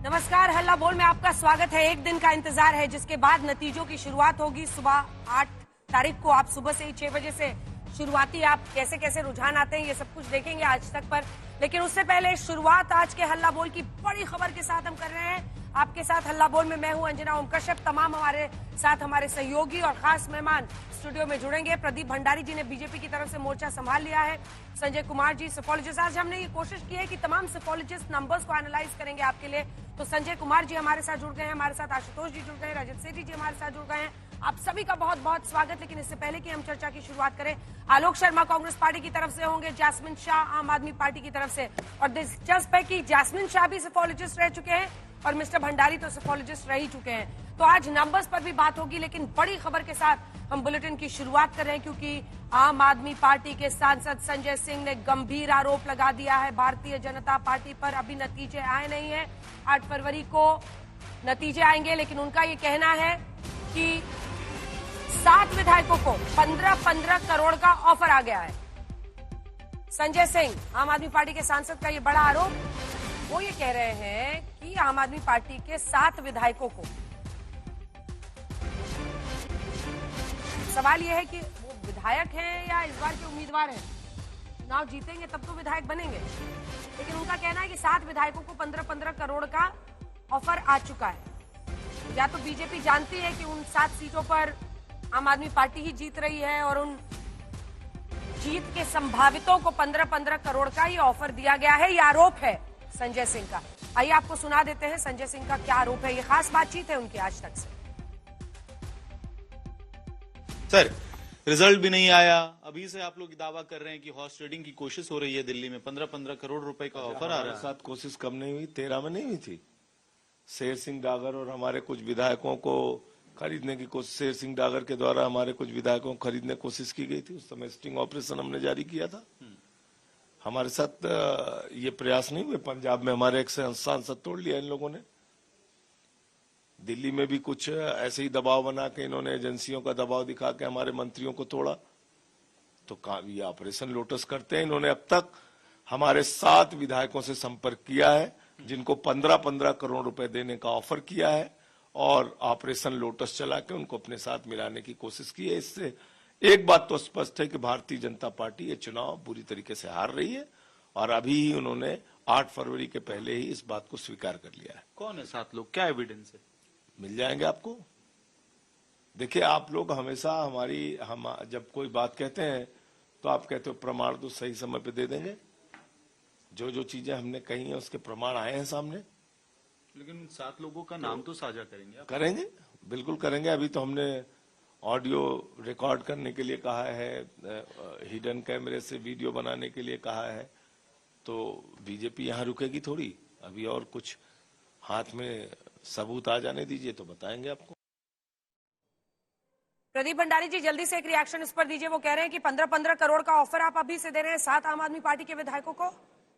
नमस्कार, हल्ला बोल में आपका स्वागत है। एक दिन का इंतजार है जिसके बाद नतीजों की शुरुआत होगी। सुबह 8 तारीख को आप सुबह से ही 6 बजे से शुरुआती आप कैसे कैसे रुझान आते हैं ये सब कुछ देखेंगे आज तक पर। लेकिन उससे पहले शुरुआत आज के हल्ला बोल की बड़ी खबर के साथ हम कर रहे हैं। आपके साथ हल्ला बोल में मैं हूं अंजना ओम कश्यप। तमाम हमारे साथ हमारे सहयोगी और खास मेहमान स्टूडियो में जुड़ेंगे। प्रदीप भंडारी जी ने बीजेपी की तरफ से मोर्चा संभाल लिया है। संजय कुमार जी सेफोलॉजिस्ट, आज हमने ये कोशिश की है कि तमाम सेफोलॉजिस्ट नंबर्स को एनालाइज करेंगे आपके लिए। तो संजय कुमार जी हमारे साथ जुड़ गए हैं, हमारे साथ आशुतोष जी जुड़ गए हैं, रजत सेठी जी हमारे साथ जुड़ गए हैं। आप सभी का बहुत बहुत स्वागत। लेकिन इससे पहले कि हम चर्चा की शुरुआत करें, आलोक शर्मा कांग्रेस पार्टी की तरफ से होंगे, जैस्मिन शाह आम आदमी पार्टी की तरफ से। और दिलचस्प है कि जैस्मिन शाह भी सेफोलॉजिस्ट रह चुके हैं और मिस्टर भंडारी तो सेफोलॉजिस्ट रह ही चुके हैं। तो आज नंबर्स पर भी बात होगी, लेकिन बड़ी खबर के साथ हम बुलेटिन की शुरुआत कर रहे हैं क्योंकि आम आदमी पार्टी के सांसद संजय सिंह ने गंभीर आरोप लगा दिया है भारतीय जनता पार्टी पर। अभी नतीजे आए नहीं है, 8 फरवरी को नतीजे आएंगे, लेकिन उनका ये कहना है कि 7 विधायकों को 15-15 करोड़ का ऑफर आ गया है। संजय सिंह आम आदमी पार्टी के सांसद का ये बड़ा आरोप, वो ये कह रहे हैं कि आम आदमी पार्टी के 7 विधायकों को, सवाल यह है कि वो विधायक हैं या इस बार के उम्मीदवार हैं। चुनाव जीतेंगे तब तो विधायक बनेंगे, लेकिन उनका कहना है कि 7 विधायकों को 15-15 करोड़ का ऑफर आ चुका है। या तो बीजेपी जानती है कि उन 7 सीटों पर आम आदमी पार्टी ही जीत रही है और उन जीत के संभावितों को 15-15 करोड़ का ये ऑफर दिया गया है। ये आरोप है संजय सिंह का। आइए आपको सुना देते हैं संजय सिंह का क्या आरोप है। ये खास बातचीत है उनकी आज तक से। सर, रिजल्ट भी नहीं आया, अभी से आप लोग दावा कर रहे हैं कि हॉर्स ट्रेडिंग की कोशिश हो रही है दिल्ली में, 15-15 करोड़ रुपए का ऑफर आ रहा है। साथ कोशिश कब नहीं हुई? 13 में नहीं हुई थी? शेर सिंह डागर और हमारे कुछ विधायकों को खरीदने की कोशिश, शेर सिंह डागर के द्वारा हमारे कुछ विधायकों को खरीदने की कोशिश की गई थी। उस समय स्टिंग ऑपरेशन हमने जारी किया था। हमारे साथ ये प्रयास नहीं हुए। पंजाब में हमारे एक सांसद तोड़ लिया इन लोगों ने। दिल्ली में भी कुछ ऐसे ही दबाव बना के इन्होंने एजेंसियों का दबाव दिखा के हमारे मंत्रियों को तोड़ा। तो ये ऑपरेशन लोटस करते हैं। इन्होंने अब तक हमारे 7 विधायकों से संपर्क किया है जिनको 15-15 करोड़ रुपए देने का ऑफर किया है और ऑपरेशन लोटस चला के उनको अपने साथ मिलाने की कोशिश की है। इससे एक बात तो स्पष्ट है कि भारतीय जनता पार्टी ये चुनाव बुरी तरीके से हार रही है और अभी ही उन्होंने 8 फरवरी के पहले ही इस बात को स्वीकार कर लिया है। कौन है 7 लोग, क्या एविडेंस है? मिल जाएंगे आपको। देखिए, आप लोग हमेशा हम जब कोई बात कहते हैं तो आप कहते हो प्रमाण तो सही समय पे दे देंगे। जो जो चीजें हमने कही हैं उसके प्रमाण आए हैं सामने। लेकिन उन 7 लोगों का नाम तो साझा करेंगे आप? करेंगे, बिल्कुल करेंगे। अभी तो हमने ऑडियो रिकॉर्ड करने के लिए कहा है, हिडन कैमरे से वीडियो बनाने के लिए कहा है। तो बीजेपी यहां रुकेगी थोड़ी। अभी और कुछ हाथ में सबूत आ जाने दीजिए तो बताएंगे आपको। प्रदीप भंडारी जी जल्दी से एक रिएक्शन इस पर दीजिए। वो कह रहे हैं कि 15-15 करोड़ का ऑफर आप अभी से दे रहे हैं 7 आम आदमी पार्टी के विधायकों को।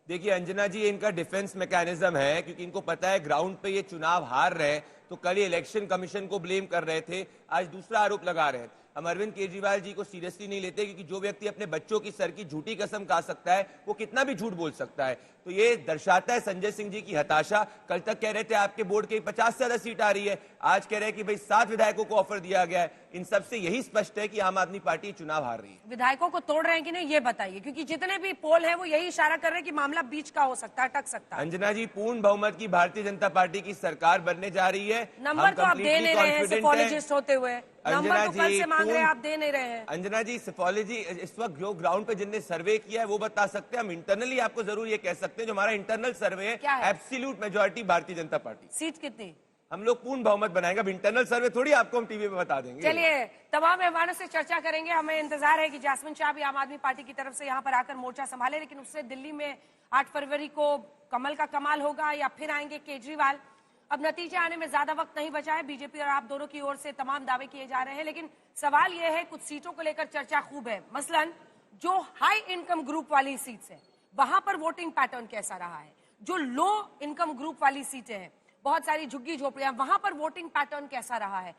देखिए अंजना जी, इनका डिफेंस मैकेनिज्म है क्योंकि इनको पता है ग्राउंड पे ये चुनाव हार रहे हैं। तो कल ये इलेक्शन कमीशन को ब्लेम कर रहे थे, आज दूसरा आरोप लगा रहे हैं। हम अरविंद केजरीवाल जी को सीरियसली नहीं लेते क्योंकि जो व्यक्ति अपने बच्चों की सर की झूठी कसम खा सकता है वो कितना भी झूठ बोल सकता है। तो ये दर्शाता है संजय सिंह जी की हताशा। कल तक कह रहे थे आपके बोर्ड के 50 से ज्यादा सीट आ रही है, आज कह रहे हैं कि भाई 7 विधायकों को ऑफर दिया गया है। इन सबसे यही स्पष्ट है कि आम आदमी पार्टी चुनाव हार रही है। विधायकों को तोड़ रहे हैं कि नहीं ये बताइए, क्योंकि जितने भी पोल है वो यही इशारा कर रहे हैं कि मामला बीच का हो सकता है, अटक सकता है। अंजना जी, पूर्ण बहुमत की भारतीय जनता पार्टी की सरकार बनने जा रही है। नंबर तो आप दे नहीं रहे हैं सेफोलॉजिस्ट होते हुए। नंबर तो कल से मांग रहे हैं, आप दे नहीं रहे हैं। अंजना जी, सेफोलॉजी इस वक्त जो ग्राउंड पे जिनने सर्वे किया है वो बता सकते हैं। हम इंटरनली आपको जरूर ये कह सकते हैं जो हमारा इंटरनल सर्वे है, absolute majority Bharatiya Janata party. Seat कितनी? हम लोग पूर्ण बहुमत बनाएंगे। अब इंटरनल सर्वे थोड़ी आपको हम टीवी पे बता देंगे। चलिए तमाम मेहमानों से चर्चा करेंगे। हमें इंतजार है कि जैस्मिन शाह भी आम आदमी पार्टी की तरफ से यहाँ पर आकर मोर्चा संभाले, लेकिन उससे दिल्ली में 8 फरवरी को कमल का कमाल होगा या फिर आएंगे केजरीवाल। अब नतीजे आने में ज्यादा वक्त नहीं बचा है। बीजेपी और आप दोनों की ओर से तमाम दावे किए जा रहे हैं, लेकिन सवाल यह है कुछ सीटों को लेकर चर्चा खूब है। मसलन जो हाई इनकम ग्रुप वाली सीट्स है वहां पर वोटिंग पैटर्न कैसा रहा है। जो लो इनकम ग्रुप वाली सीटें हैं, बहुत सारी झुग्गी झोपड़ियां, वहां पर वोटिंग पैटर्न कैसा रहा है।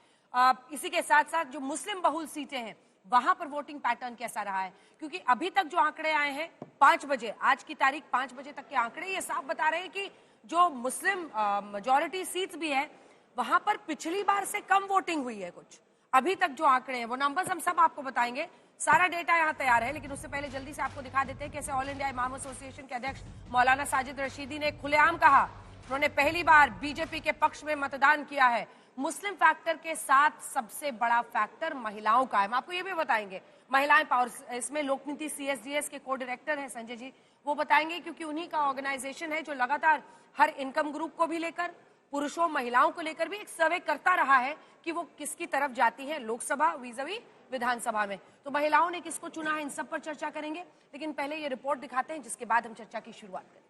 इसी के साथ साथ जो मुस्लिम बहुल सीटें हैं वहां पर वोटिंग पैटर्न कैसा रहा है, क्योंकि अभी तक जो आंकड़े आए हैं 5 बजे, आज की तारीख 5 बजे तक के आंकड़े ये साफ बता रहे हैं कि जो मुस्लिम मेजॉरिटी सीट्स भी है वहां पर पिछली बार से कम वोटिंग हुई है कुछ। अभी तक जो आंकड़े हैं वो नंबर्स हम सब आपको बताएंगे, सारा डेटा यहाँ तैयार है, लेकिन उससे पहले जल्दी से आपको दिखा देते हैं कैसे ऑल इंडिया इमाम एसोसिएशन के अध्यक्ष मौलाना साजिद रशीदी ने खुलेआम कहा उन्होंने पहली बार बीजेपी के पक्ष में मतदान किया है। मुस्लिम फैक्टर के साथ सबसे बड़ा फैक्टर महिलाओं का है, हम आपको ये भी बताएंगे। महिलाएं पावर, इसमें लोकनीति CSDS के को डायरेक्टर हैं संजय जी, वो बताएंगे क्योंकि उन्हीं का ऑर्गेनाइजेशन है जो लगातार हर इनकम ग्रुप को भी लेकर, पुरुषों महिलाओं को लेकर भी एक सर्वे करता रहा है कि वो किसकी तरफ जाती है लोकसभा वीज़ावी विधानसभा में। तो महिलाओं ने किसको चुना है, इन सब पर चर्चा करेंगे, लेकिन पहले ये रिपोर्ट दिखाते हैं जिसके बाद हम चर्चा की शुरुआत करेंगे।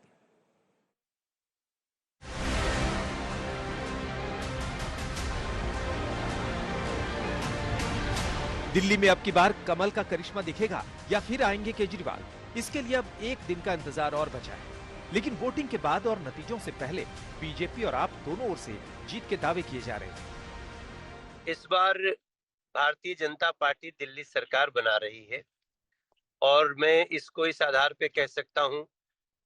दिल्ली में अब की बार कमल का करिश्मा दिखेगा या फिर आएंगे केजरीवाल, इसके लिए अब एक दिन का इंतजार और बचा है। लेकिन वोटिंग के बाद और नतीजों से पहले बीजेपी और आप दोनों ओर से जीत के दावे किए जा रहे हैं। इस बार भारतीय जनता पार्टी दिल्ली सरकार बना रही है और मैं इसको इस आधार पे कह सकता हूं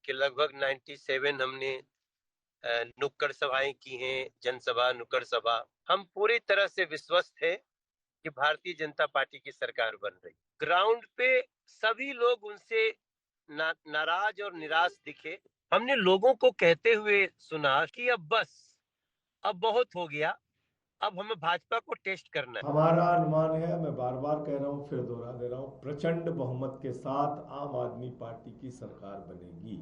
कि लगभग 97 हमने नुक्कड़ सभाएं की हैं, जनसभा, नुक्कड़ सभा। हम पूरी तरह से विश्वस्त है कि भारतीय जनता पार्टी की सरकार बन रही। ग्राउंड पे सभी लोग उनसे नाराज और निराश दिखे। हमने लोगों को कहते हुए सुना कि अब बस, अब बहुत हो गया, अब हमें भाजपा को टेस्ट करना है। हमारा अनुमान है, मैं बार बार कह रहा हूं, फिर दोहरा दे रहा हूं, प्रचंड बहुमत के साथ आम आदमी पार्टी की सरकार बनेगी।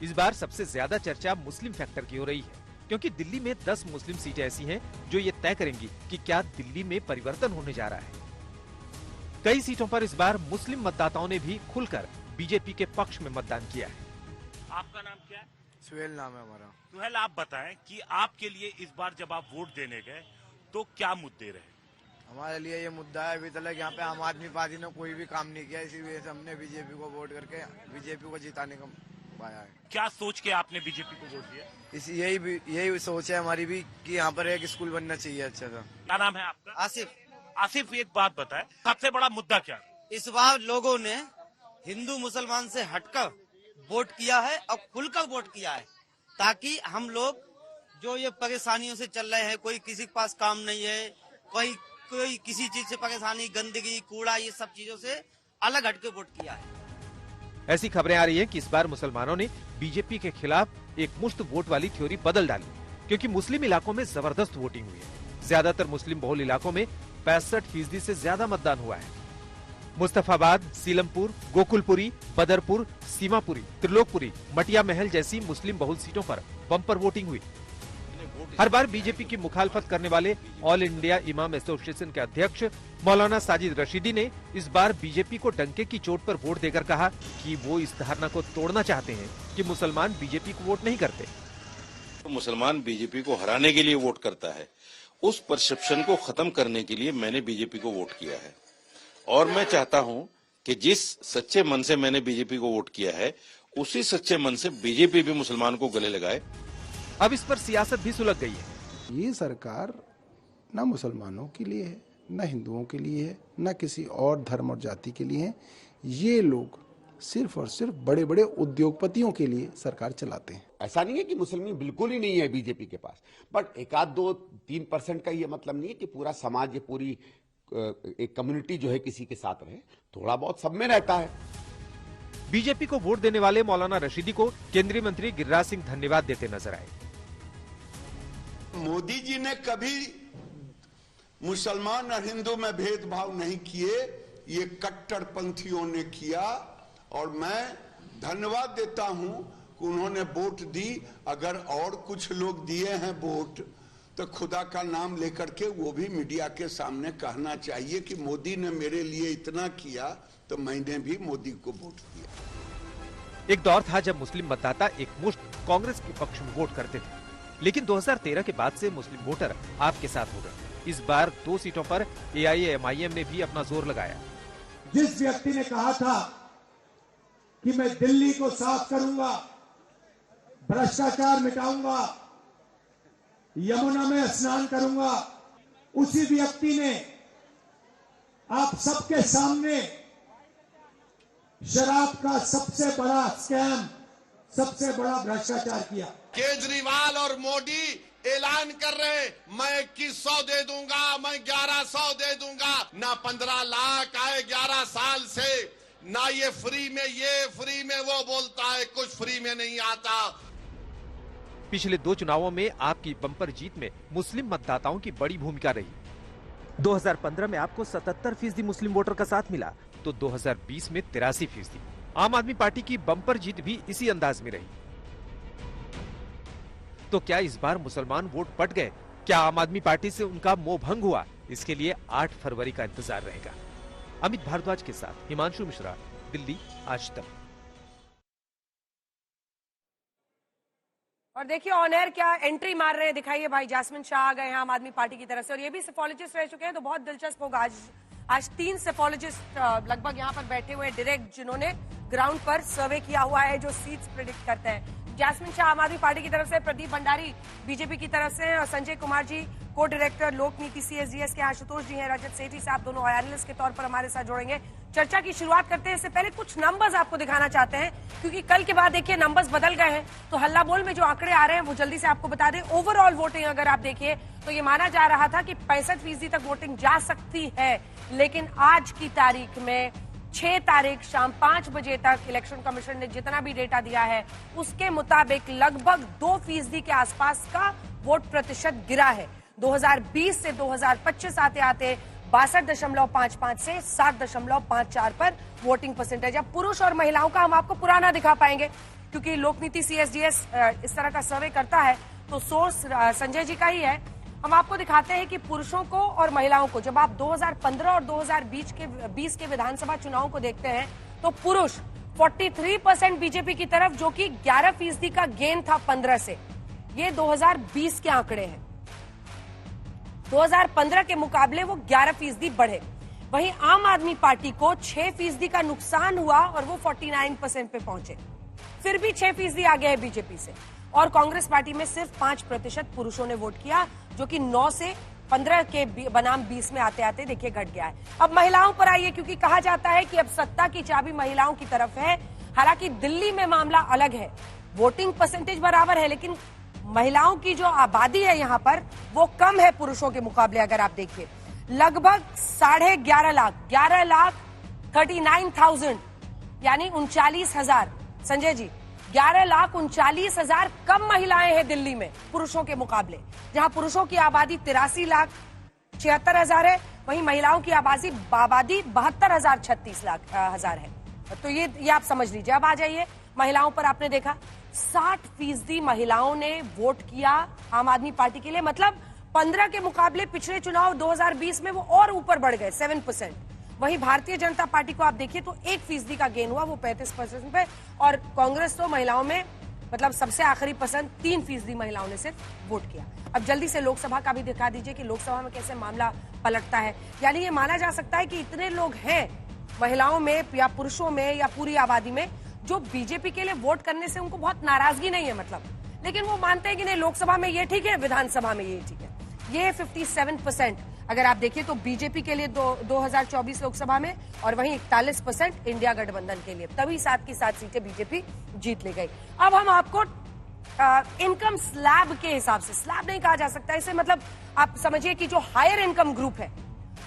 इस बार सबसे ज्यादा चर्चा मुस्लिम फैक्टर की हो रही है, क्योंकि दिल्ली में 10 मुस्लिम सीटें ऐसी हैं जो ये तय करेंगी कि क्या दिल्ली में परिवर्तन होने जा रहा है। कई सीटों पर इस बार मुस्लिम मतदाताओं ने भी खुलकर बीजेपी के पक्ष में मतदान किया है। आपका नाम क्या है? सुहेल नाम है हमारा। सुहेल, आप बताएं कि आपके लिए इस बार जब आप वोट देने गए तो क्या मुद्दे रहे? हमारे लिए ये मुद्दा है, अभी तक यहाँ पे आम आदमी पार्टी ने कोई भी काम नहीं किया, इसी वजह से हमने बीजेपी को वोट करके बीजेपी को जिताने का पाया है। क्या सोच के आपने बीजेपी को वोट दिया? यही सोच है हमारी भी कि यहाँ पर एक स्कूल बनना चाहिए अच्छा सा। क्या नाम है आपका? आसिफ। आसिफ, एक बात बताएं, सबसे बड़ा मुद्दा क्या? इस बार लोगों ने हिंदू मुसलमान से हटकर वोट किया है और खुलकर वोट किया है, ताकि हम लोग जो ये परेशानियों से चल रहे हैं, कोई किसी के पास काम नहीं है, कोई किसी चीज से परेशानी, गंदगी, कूड़ा, ये सब चीजों से अलग हटके वोट किया है। ऐसी खबरें आ रही हैं कि इस बार मुसलमानों ने बीजेपी के खिलाफ एक मुश्त वोट वाली थ्योरी बदल डाली, क्योंकि मुस्लिम इलाकों में जबरदस्त वोटिंग हुई है। ज्यादातर मुस्लिम बहुल इलाकों में 65% से ज्यादा मतदान हुआ है। मुस्तफाबाद, सीलमपुर, गोकुलपुरी, बदरपुर, सीमापुरी, त्रिलोकपुरी, मटिया महल जैसी मुस्लिम बहुल सीटों पर बम्पर वोटिंग हुई। हर बार बीजेपी की मुखालफत करने वाले ऑल इंडिया इमाम एसोसिएशन के अध्यक्ष मौलाना साजिद रशीदी ने इस बार बीजेपी को डंके की चोट पर वोट देकर कहा कि वो इस धारणा को तोड़ना चाहते हैं कि मुसलमान बीजेपी को वोट नहीं करते। तो मुसलमान बीजेपी को हराने के लिए वोट करता है, उस परसेप्शन को खत्म करने के लिए मैंने बीजेपी को वोट किया है। और मैं चाहता हूं कि जिस सच्चे मन से मैंने बीजेपी को वोट किया है, उसी सच्चे मन से बीजेपी भी मुसलमान को गले लगाए। अब इस पर सियासत भी सुलग गई है। ये सरकार न मुसलमानों के लिए है, न हिंदुओं के लिए है, न किसी और धर्म और जाति के लिए है। ये लोग सिर्फ और सिर्फ बड़े बड़े उद्योगपतियों के लिए सरकार चलाते हैं। ऐसा नहीं है कि मुसलमान बिल्कुल ही नहीं है बीजेपी के पास, बट 1-2-3% का ये मतलब नहीं है कि पूरा समाज, ये पूरी एक कम्युनिटी जो है किसी के साथ रहे, थोड़ा बहुत सब में रहता है। बीजेपी को वोट देने वाले मौलाना रशीदी को केंद्रीय मंत्री गिरिराज सिंह धन्यवाद देते नजर आए। मोदी जी ने कभी मुसलमान और हिंदू में भेदभाव नहीं किए, ये कट्टरपंथियों ने किया, और मैं धन्यवाद देता हूं कि उन्होंने वोट दी। अगर और कुछ लोग दिए हैं वोट, तो खुदा का नाम लेकर के वो भी मीडिया के सामने कहना चाहिए कि मोदी ने मेरे लिए इतना किया, तो मैंने भी मोदी को वोट दिया। एक दौर था जब मुस्लिम मतदाता एक मुश्त कांग्रेस के पक्ष में वोट करते थे, लेकिन 2013 के बाद से मुस्लिम वोटर आपके साथ हो गए। इस बार 2 सीटों पर AIAMIM ने भी अपना जोर लगाया। जिस व्यक्ति ने कहा था कि मैं दिल्ली को साफ करूंगा, भ्रष्टाचार मिटाऊंगा, यमुना में स्नान करूंगा, उसी व्यक्ति ने आप सबके सामने शराब का सबसे बड़ा स्कैम सबसे बड़ा भ्रष्टाचार किया। केजरीवाल और मोदी ऐलान कर रहे मैं 2100 दे दूंगा, मैं 1100 दे दूंगा। ना 15 लाख आए 11 साल से, ना ये फ्री में वो बोलता है कुछ फ्री में नहीं आता। पिछले 2 चुनावों में आपकी बम्पर जीत में मुस्लिम मतदाताओं की बड़ी भूमिका रही। 2015 में आपको 77% मुस्लिम वोटर का साथ मिला, तो 2020 में 83%। आम आदमी पार्टी की बम्पर जीत भी इसी अंदाज में रही। तो क्या इस बार मुसलमान वोट पट गए? क्या आम आदमी पार्टी से उनका मोह भंग हुआ? इसके लिए 8 फरवरी का इंतजार रहेगा। अमित भारद्वाज के साथ हिमांशु मिश्रा, दिल्ली, आज तक। और देखिए ऑन एयर क्या एंट्री मार रहे हैं, दिखाइए भाई। जासमिन शाह आ गए हैं आम आदमी पार्टी की तरफ से, और ये भी सेफोलॉजिस्ट रह चुके हैं, तो बहुत दिलचस्प होगा। आज 3 सेफोलॉजिस्ट लगभग यहाँ पर बैठे हुए डायरेक्ट, जिन्होंने ग्राउंड पर सर्वे किया हुआ है, जो सीट्स प्रेडिक्ट करते हैं। जासमिन शाह आम आदमी पार्टी की तरफ से, प्रदीप भंडारी बीजेपी की तरफ से, और संजय कुमार जी को डायरेक्टर लोक नीति CSDS के, आशुतोष जी हैं, रजत सेठी साहब दोनों एनालिस्ट के तौर पर हमारे साथ जुड़ेंगे। चर्चा की शुरुआत करते हैं, इससे पहले कुछ नंबर्स आपको दिखाना चाहते हैं, क्योंकि कल के बाद देखिए नंबर्स बदल गए हैं, तो हल्ला बोल में जो आंकड़े आ रहे हैं वो जल्दी से आपको बता दें। ओवरऑल वोटिंग अगर आप देखिए तो ये माना जा रहा था कि 65% तक वोटिंग जा सकती है, लेकिन आज की तारीख में 6 तारीख शाम 5 बजे तक इलेक्शन कमीशन ने जितना भी डेटा दिया है उसके मुताबिक लगभग 2% के आसपास का वोट प्रतिशत गिरा है। 2020 से 2025 आते आते 62.55 से 7.54 पर वोटिंग परसेंटेज। अब पुरुष और महिलाओं का हम आपको पुराना दिखा पाएंगे, क्योंकि लोक नीति CSDS इस तरह का सर्वे करता है, तो सोर्स संजय जी का ही है। हम आपको दिखाते हैं कि पुरुषों को और महिलाओं को, जब आप 2015 और 2020 के विधानसभा चुनाव को देखते हैं, तो पुरुष 43% बीजेपी की तरफ, जो कि 11% का गेन था 15 से। ये 2020 के आंकड़े हैं। 2015 के मुकाबले वो 11% बढ़े। वहीं आम आदमी पार्टी को 6% का नुकसान हुआ और वो 49% पे पहुंचे। फिर भी 6% आगे है बीजेपी से। और कांग्रेस पार्टी में सिर्फ 5% पुरुषों ने वोट किया, जो कि 9 से 15 के बनाम 20 में आते आते देखिए घट गया है। अब महिलाओं पर आइए, क्योंकि कहा जाता है कि अब सत्ता की चाबी महिलाओं की तरफ है। हालांकि दिल्ली में मामला अलग है, वोटिंग परसेंटेज बराबर है, लेकिन महिलाओं की जो आबादी है यहाँ पर वो कम है पुरुषों के मुकाबले। अगर आप देखिए लगभग 11.5 लाख, 11,39,000 यानी 39,000, संजय जी 11,39,000 कम महिलाएं हैं दिल्ली में पुरुषों के मुकाबले। जहां पुरुषों की आबादी 83,76,000 है, वहीं महिलाओं की आबादी 72,36,000 है। तो ये आप समझ लीजिए। अब आ जाइए महिलाओं पर। आपने देखा 60% महिलाओं ने वोट किया आम आदमी पार्टी के लिए, मतलब 15 के मुकाबले पिछले चुनाव 2020 में वो और ऊपर बढ़ गए 7%। वहीं भारतीय जनता पार्टी को आप देखिए तो 1% का गेन हुआ, वो 35% पे। और कांग्रेस तो महिलाओं में मतलब सबसे आखिरी पसंद, 3% महिलाओं ने सिर्फ वोट किया। अब जल्दी से लोकसभा का भी दिखा दीजिए कि लोकसभा में कैसे मामला पलटता है। यानी ये माना जा सकता है कि इतने लोग हैं महिलाओं में या पुरुषों में या पूरी आबादी में जो बीजेपी के लिए वोट करने से उनको बहुत नाराजगी नहीं है, मतलब, लेकिन वो मानते हैं कि नहीं लोकसभा में ये ठीक है, विधानसभा में ये ठीक है। ये 57% अगर आप देखिए तो बीजेपी के लिए 2024 लोकसभा में, और वहीं 41% इंडिया गठबंधन के लिए। तभी 7 की 7 सीटें बीजेपी जीत ले गई। अब हम आपको इनकम स्लैब के हिसाब से, स्लैब नहीं कहा जा सकता इसे, मतलब आप समझिए कि जो हायर इनकम ग्रुप है,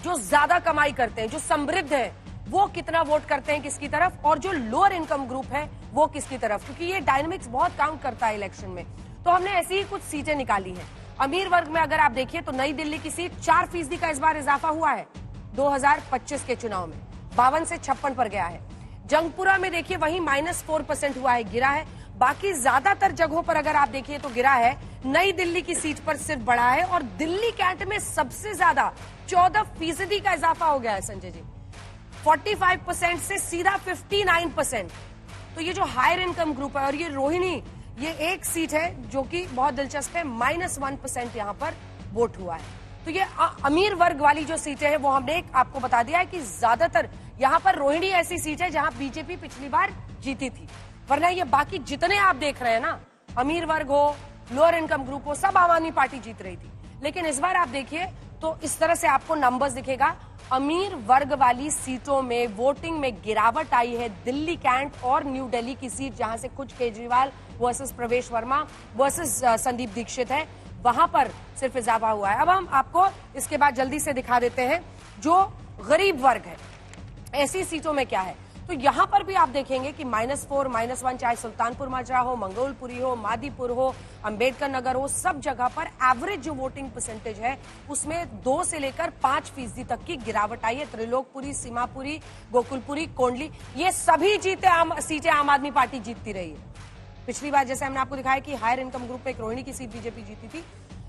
जो ज्यादा कमाई करते हैं, जो समृद्ध है, वो कितना वोट करते हैं किसकी तरफ, और जो लोअर इनकम ग्रुप है वो किसकी तरफ, क्योंकि ये डायनेमिक्स बहुत काउंट करता है इलेक्शन में। तो हमने ऐसी ही कुछ सीटें निकाली हैं। अमीर वर्ग में अगर आप देखिए तो नई दिल्ली की सीट 4% का इस बार इजाफा हुआ है 2025 के चुनाव में, 52 से 56 पर गया है। जंगपुरा में देखिए वहीं -4% हुआ है, गिरा है। बाकी ज्यादातर जगहों पर अगर आप देखिए तो गिरा है। नई दिल्ली की सीट पर सिर्फ बढ़ा है, और दिल्ली कैंट में सबसे ज्यादा 14% का इजाफा हो गया है संजय जी, 45% से सीधा 59%। तो ये जो हायर इनकम ग्रुप है, और ये रोहिणी, ये एक सीट है जो कि बहुत दिलचस्प है, -1% यहां पर वोट हुआ है। तो ये अमीर वर्ग वाली जो सीटें हैं वो हमने आपको बता दिया है कि ज्यादातर यहां पर रोहिणी ऐसी सीट है जहां बीजेपी पिछली बार जीती थी, वरना ये बाकी जितने आप देख रहे हैं ना, अमीर वर्ग हो, लोअर इनकम ग्रुप हो, सब आम आदमी पार्टी जीत रही थी। लेकिन इस बार आप देखिए तो इस तरह से आपको नंबर्स दिखेगा, अमीर वर्ग वाली सीटों में वोटिंग में गिरावट आई है। दिल्ली कैंट और न्यू दिल्ली की सीट जहां से कुछ केजरीवाल वर्सेस प्रवेश वर्मा वर्सेस संदीप दीक्षित है, वहां पर सिर्फ इजाफा हुआ है। अब हम आपको इसके बाद जल्दी से दिखा देते हैं जो गरीब वर्ग है ऐसी सीटों में क्या है। तो यहां पर भी आप देखेंगे कि -4, -1 चाहे सुल्तानपुर माजरा हो, मंगोलपुरी हो, मादीपुर हो, अंबेडकर नगर हो, सब जगह पर एवरेज जो वोटिंग परसेंटेज है उसमें 2 से लेकर 5% तक की गिरावट आई है। त्रिलोकपुरी, सीमापुरी, गोकुलपुरी, कोंडली, ये सभी सीटें आम आदमी पार्टी जीतती रही है। पिछली बार जैसे हमने आपको दिखाया कि हायर इनकम ग्रुप में एक रोहिणी की सीट बीजेपी जीती थी,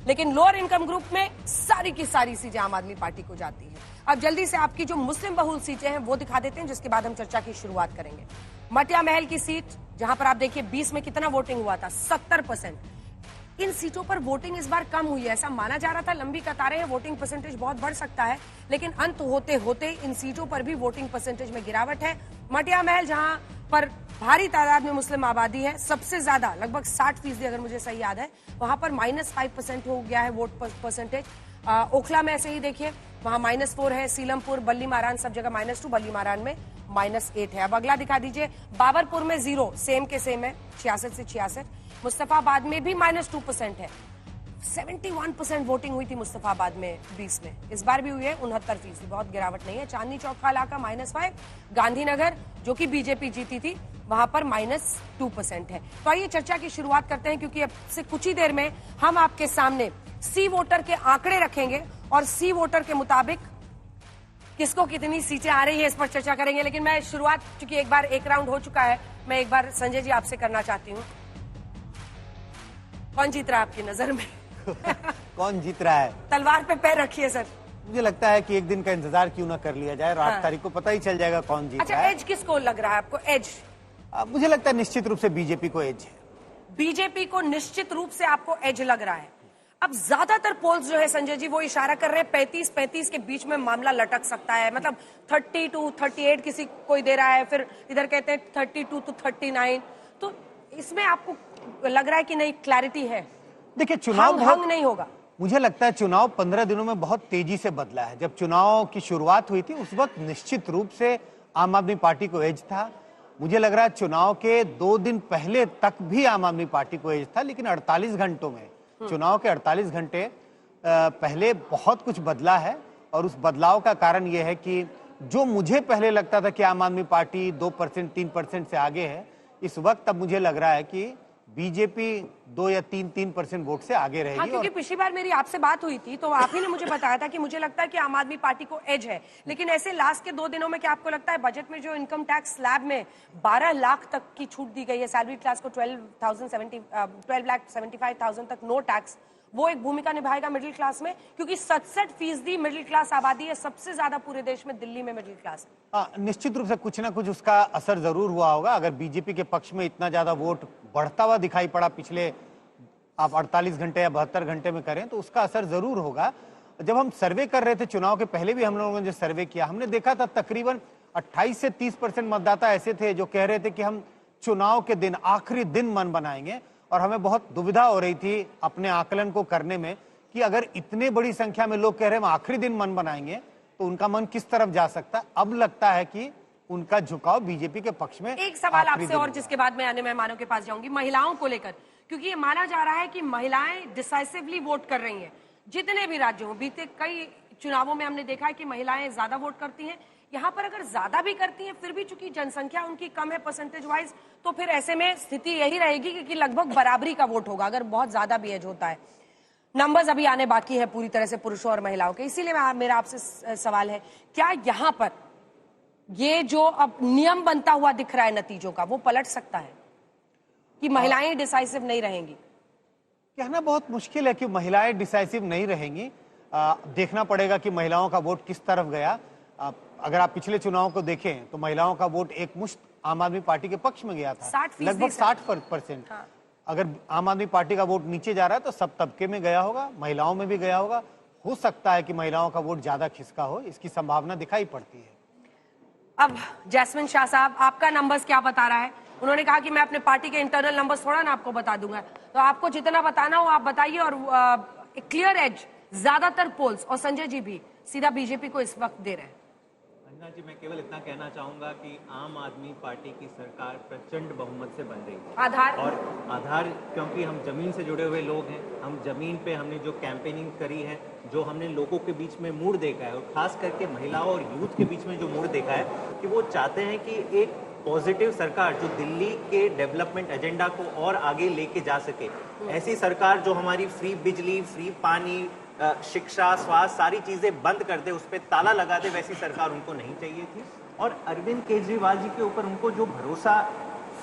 लेकिन लोअर इनकम ग्रुप में सारी की सारी सीटें आम आदमी पार्टी को जाती हैं। अब जल्दी से आपकी जो मुस्लिम बहुल सीटें हैं वो दिखा देते हैं, जिसके बाद हम चर्चा की शुरुआत करेंगे। मटिया महल की सीट जहां पर आप देखिए 20 में कितना वोटिंग हुआ था, 70%। इन सीटों पर वोटिंग इस बार कम हुई है। ऐसा माना जा रहा था लंबी कतारें हैं, वोटिंग परसेंटेज बहुत बढ़ सकता है, लेकिन अंत होते होते इन सीटों पर भी वोटिंग परसेंटेज में गिरावट है। मटिया महल जहां पर भारी तादाद में मुस्लिम आबादी है, सबसे ज्यादा लगभग 60% अगर मुझे सही याद है, वहां पर -5% हो गया है वोट परसेंटेज। ओखला में ऐसे ही देखिए, वहां -4 है। सीलमपुर, बल्ली मारान सब जगह -2, बल्ली मारान में -8 है। अब अगला दिखा दीजिए, बाबरपुर में 0 सेम के सेम है, 66 से 66। मुस्तफाबाद में भी -2% है। 71% वोटिंग हुई थी मुस्तफाबाद में 20 में, इस बार भी हुई है 69%, बहुत गिरावट नहीं है। चांदनी चौक का इलाका -5, गांधीनगर जो कि बीजेपी जीती थी वहां पर -2% है। तो आइए चर्चा की शुरुआत करते हैं, क्योंकि अब से कुछ ही देर में हम आपके सामने सी वोटर के आंकड़े रखेंगे और सी वोटर के मुताबिक किसको कितनी सीटें आ रही है इस पर चर्चा करेंगे। लेकिन मैं शुरुआत, चूंकि एक बार एक राउंड हो चुका है, मैं एक बार संजय जी आपसे करना चाहती हूँ। कौन जीत रहा है आपकी नजर में? कौन जीत रहा है? तलवार पे पैर रखिए सर। मुझे लगता है कि एक दिन का इंतजार क्यों ना कर लिया जाए, और 8 तारीख को पता ही चल जाएगा कौन जीत रहा है। एज किसको लग रहा है आपको? एज मुझे लगता है निश्चित रूप से बीजेपी को एज है। बीजेपी को निश्चित रूप से आपको एज लग रहा है। अब ज्यादातर पोल्स जो है संजय जी वो इशारा कर रहे हैं 35-35 के बीच में मामला लटक सकता है, मतलब 32, 38 किसी कोई दे रहा है, फिर इधर कहते हैं 32 to 39। तो इसमें आपको लग रहा है कि नहीं क्लैरिटी है? देखिए, चुनाव हंग नहीं होगा। मुझे लगता है चुनाव 15 दिनों में बहुत तेजी से बदला है। जब चुनाव की शुरुआत हुई थी उस वक्त निश्चित रूप से आम आदमी पार्टी को एज था। मुझे लग रहा है चुनाव के 2 दिन पहले तक भी आम आदमी पार्टी को एज था, लेकिन 48 घंटों में, चुनाव के 48 घंटे पहले बहुत कुछ बदला है। और उस बदलाव का कारण यह है कि जो मुझे पहले लगता था कि आम आदमी पार्टी 2%, 3% से आगे है, इस वक्त अब मुझे लग रहा है कि बीजेपी 2 या 3% वोट से आगे रहेगी। हाँ, क्योंकि पिछली बार मेरी आपसे बात हुई थी तो आप ही ने मुझे बताया था कि मुझे लगता है कि आम आदमी पार्टी को एज है। लेकिन ऐसे लास्ट के 2 दिनों में क्या आपको लगता है बजट में जो इनकम टैक्स स्लैब में 12 लाख तक की छूट दी गई है, सैलरी क्लास को 12,75,000 तक नो टैक्स, वो एक भूमिका निभाएगा मिडिल क्लास में? क्योंकि 67% मिडिल क्लास आबादी है, सबसे ज्यादा पूरे देश में दिल्ली में मिडिल क्लास है। निश्चित रूप से कुछ ना कुछ उसका असर जरूर हुआ होगा। अगर बीजेपी के पक्ष में इतना ज्यादा वोट बढ़ता हुआ दिखाई पड़ा पिछले आप 48 घंटे या 72 घंटे में करें तो उसका असर जरूर होगा। जब हम सर्वे कर रहे थे चुनाव के पहले भी हम लोगों ने जो सर्वे किया, हमने देखा था तकरीबन 28 से 30% मतदाता ऐसे थे जो कह रहे थे कि हम चुनाव के दिन, आखिरी दिन मन बनाएंगे। और हमें बहुत दुविधा हो रही थी अपने आकलन को करने में कि अगर इतने बड़ी संख्या में लोग कह रहे हैं हम आखिरी दिन मन बनाएंगे तो उनका मन किस तरफ जा सकता है। अब लगता है कि उनका झुकाव बीजेपी के पक्ष में। एक सवाल आपसे और जिसके बाद मैं अन्य मेहमानों के पास जाऊंगी, महिलाओं को लेकर, क्योंकि ये माना जा रहा है कि महिलाएं डिसाइसिवली वोट कर रही हैं जितने भी राज्यों में। बीते कई चुनावों में हमने देखा है कि महिलाएं ज्यादा वोट करती हैं। यहाँ पर अगर ज्यादा भी करती हैं फिर भी चूंकि जनसंख्या उनकी कम है परसेंटेज वाइज, तो फिर ऐसे में स्थिति यही रहेगी कि लगभग बराबरी का वोट होगा अगर बहुत ज्यादा भी एज होता है। नंबर्स अभी आने बाकी है पूरी तरह से पुरुषों और महिलाओं के, इसीलिए मेरा आपसे सवाल है, क्या यहाँ पर ये जो अब नियम बनता हुआ दिख रहा है नतीजों का, वो पलट सकता है कि महिलाएं डिसाइसिव नहीं रहेंगी? कहना बहुत मुश्किल है कि महिलाएं डिसाइसिव नहीं रहेंगी। देखना पड़ेगा कि महिलाओं का वोट किस तरफ गया। अगर आप पिछले चुनाव को देखें तो महिलाओं का वोट एक मुश्त आम आदमी पार्टी के पक्ष में गया था, लगभग 60%। हाँ। अगर आम आदमी पार्टी का वोट नीचे जा रहा है तो सब तबके में गया होगा, महिलाओं में भी गया होगा। हो सकता है कि महिलाओं का वोट ज्यादा खिसका हो, इसकी संभावना दिखाई पड़ती है। अब जैस्मिन शाह साहब, आपका नंबर्स क्या बता रहा है? उन्होंने कहा कि मैं अपने पार्टी के इंटरनल नंबर्स थोड़ा ना आपको बता दूंगा, तो आपको जितना बताना हो आप बताइए। और क्लियर एज ज्यादातर पोल्स, और संजय जी भी, सीधा बीजेपी को इस वक्त दे रहे हैं। अंजना जी, मैं केवल इतना कहना चाहूंगा कि आम आदमी पार्टी की सरकार प्रचंड बहुमत से बन रही है। आधार क्योंकि हम जमीन से जुड़े हुए लोग हैं, हम जमीन पे हमने जो कैंपेनिंग करी है, जो हमने लोगों के बीच में मूड देखा है, और खास करके महिलाओं और यूथ के बीच में जो मूड देखा है कि वो चाहते हैं कि एक पॉजिटिव सरकार जो दिल्ली के डेवलपमेंट एजेंडा को और आगे लेके जा सके, ऐसी सरकार जो हमारी फ्री बिजली, फ्री पानी, शिक्षा, स्वास्थ्य सारी चीजें बंद कर दे, उस पर ताला लगा दे, वैसी सरकार उनको नहीं चाहिए थी। और अरविंद केजरीवाल जी के ऊपर उनको जो भरोसा